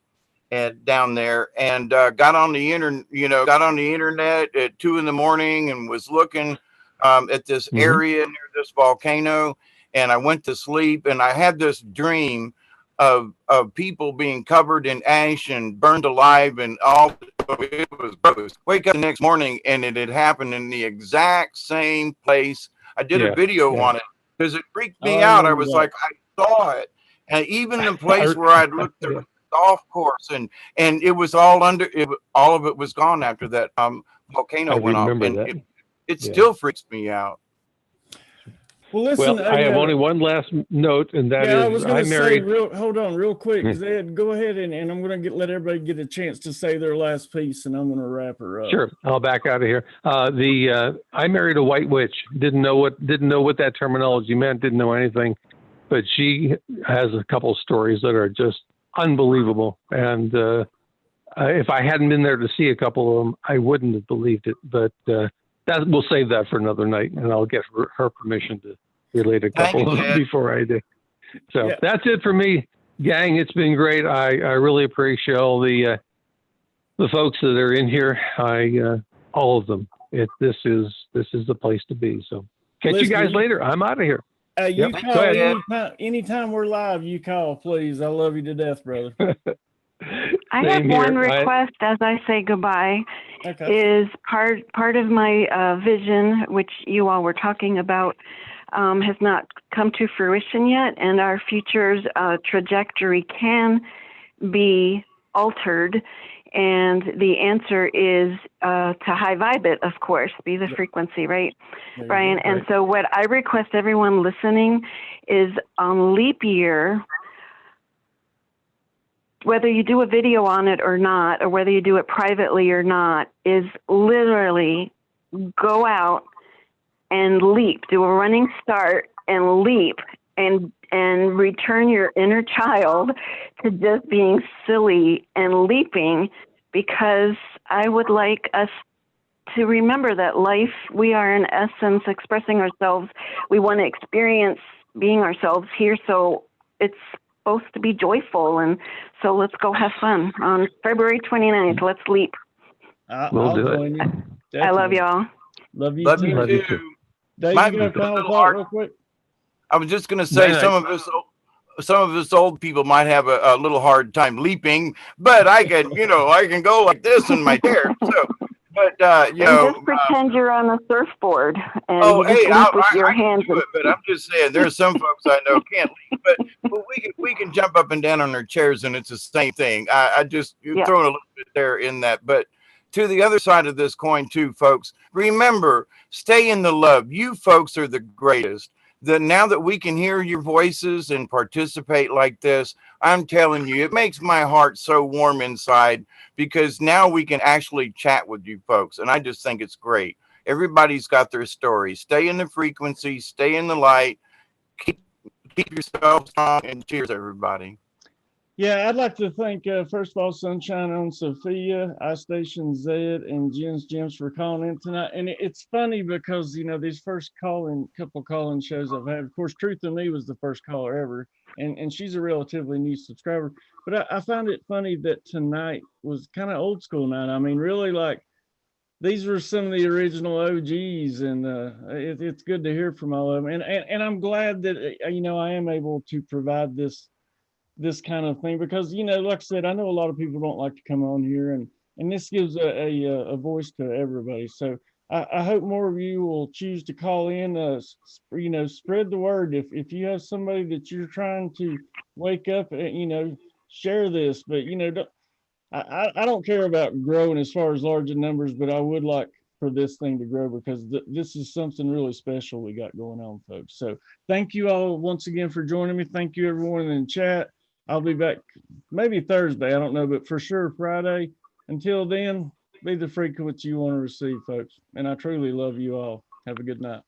and down there, and got on the internet at 2 a.m. and was looking at this area near this volcano, and I went to sleep, and I had this dream of people being covered in ash and burned alive, and all. It was gross. Wake up the next morning, and it had happened in the exact same place. I did a video on it because it freaked me out. I was like, I saw it, and even the place where I looked at the golf course, and it was all all of it was gone after that volcano went off, and it still freaks me out.
Well, listen,
Well, I have only one last note, and that
I
is
was going to say,
married.
hold on real quick, Zed, go ahead, and I'm going to let everybody get a chance to say their last piece, and I'm going to wrap her up.
Sure, I'll back out of here. I married a white witch. Didn't know what that terminology meant. Didn't know anything, but she has a couple stories that are just unbelievable. And if I hadn't been there to see a couple of them, I wouldn't have believed it. But we'll save that for another night, and I'll get her permission to relate a couple of them before I do. So that's it for me, gang. It's been great. I really appreciate all the folks that are in here. All of them. This is the place to be. So catch you guys later. I'm out of here.
You call anytime we're live. You call, please. I love you to death, brother.
I have one request as I say goodbye.
Okay.
Is part of my vision, which you all were talking about, has not come to fruition yet, and our future's trajectory can be altered. And the answer is to high vibe it, of course, be the frequency, right, Brian?
Right.
And so what I request everyone listening is on leap year, whether you do a video on it or not, or whether you do it privately or not, is literally go out and leap, do a running start and leap and return your inner child to just being silly and leaping, because I would like us to remember that life, we are in essence expressing ourselves. We want to experience being ourselves here, so it's supposed to be joyful, and so let's go have fun on February 29th. Let's leap.
I'll join you. Definitely.
I love y'all.
Love you
Love
too.
you too.
Dave, you got a final thought real quick?
I was just going to say some of us old people might have a little hard time leaping, but I can go like this in my chair. So, but
just pretend you're on a surfboard and you just leap with your hands.
Do it, but I'm just saying there's some folks I know can't leap, but we can jump up and down on our chairs, and it's the same thing. I just throwing a little bit there in that, but. To the other side of this coin too, folks, remember, stay in the love. You folks are the greatest. Now that we can hear your voices and participate like this, I'm telling you, it makes my heart so warm inside, because now we can actually chat with you folks. And I just think it's great. Everybody's got their story. Stay in the frequency, stay in the light, keep yourself strong, and cheers, everybody.
Yeah, I'd like to thank, first of all, Sunshine on Sophia, iStation Zed, and Jen's Gems for calling in tonight. And it's funny because, these first couple call-in shows I've had, of course, Truth and Me was the first caller ever, and she's a relatively new subscriber. But I found it funny that tonight was kind of old school night. I mean, really, like, these were some of the original OGs, and it's good to hear from all of them. And I'm glad that, I am able to provide this kind of thing, because like I said, I know a lot of people don't like to come on here, and this gives a voice to everybody. So I hope more of you will choose to call in. Spread the word. If you have somebody that you're trying to wake up, share this. But I don't care about growing as far as larger numbers, but I would like for this thing to grow, because this is something really special we got going on, folks. So thank you all once again for joining me. Thank you everyone in chat. I'll be back maybe Thursday, I don't know, but for sure Friday. Until then, be the frequency you want to receive, folks. And I truly love you all. Have a good night.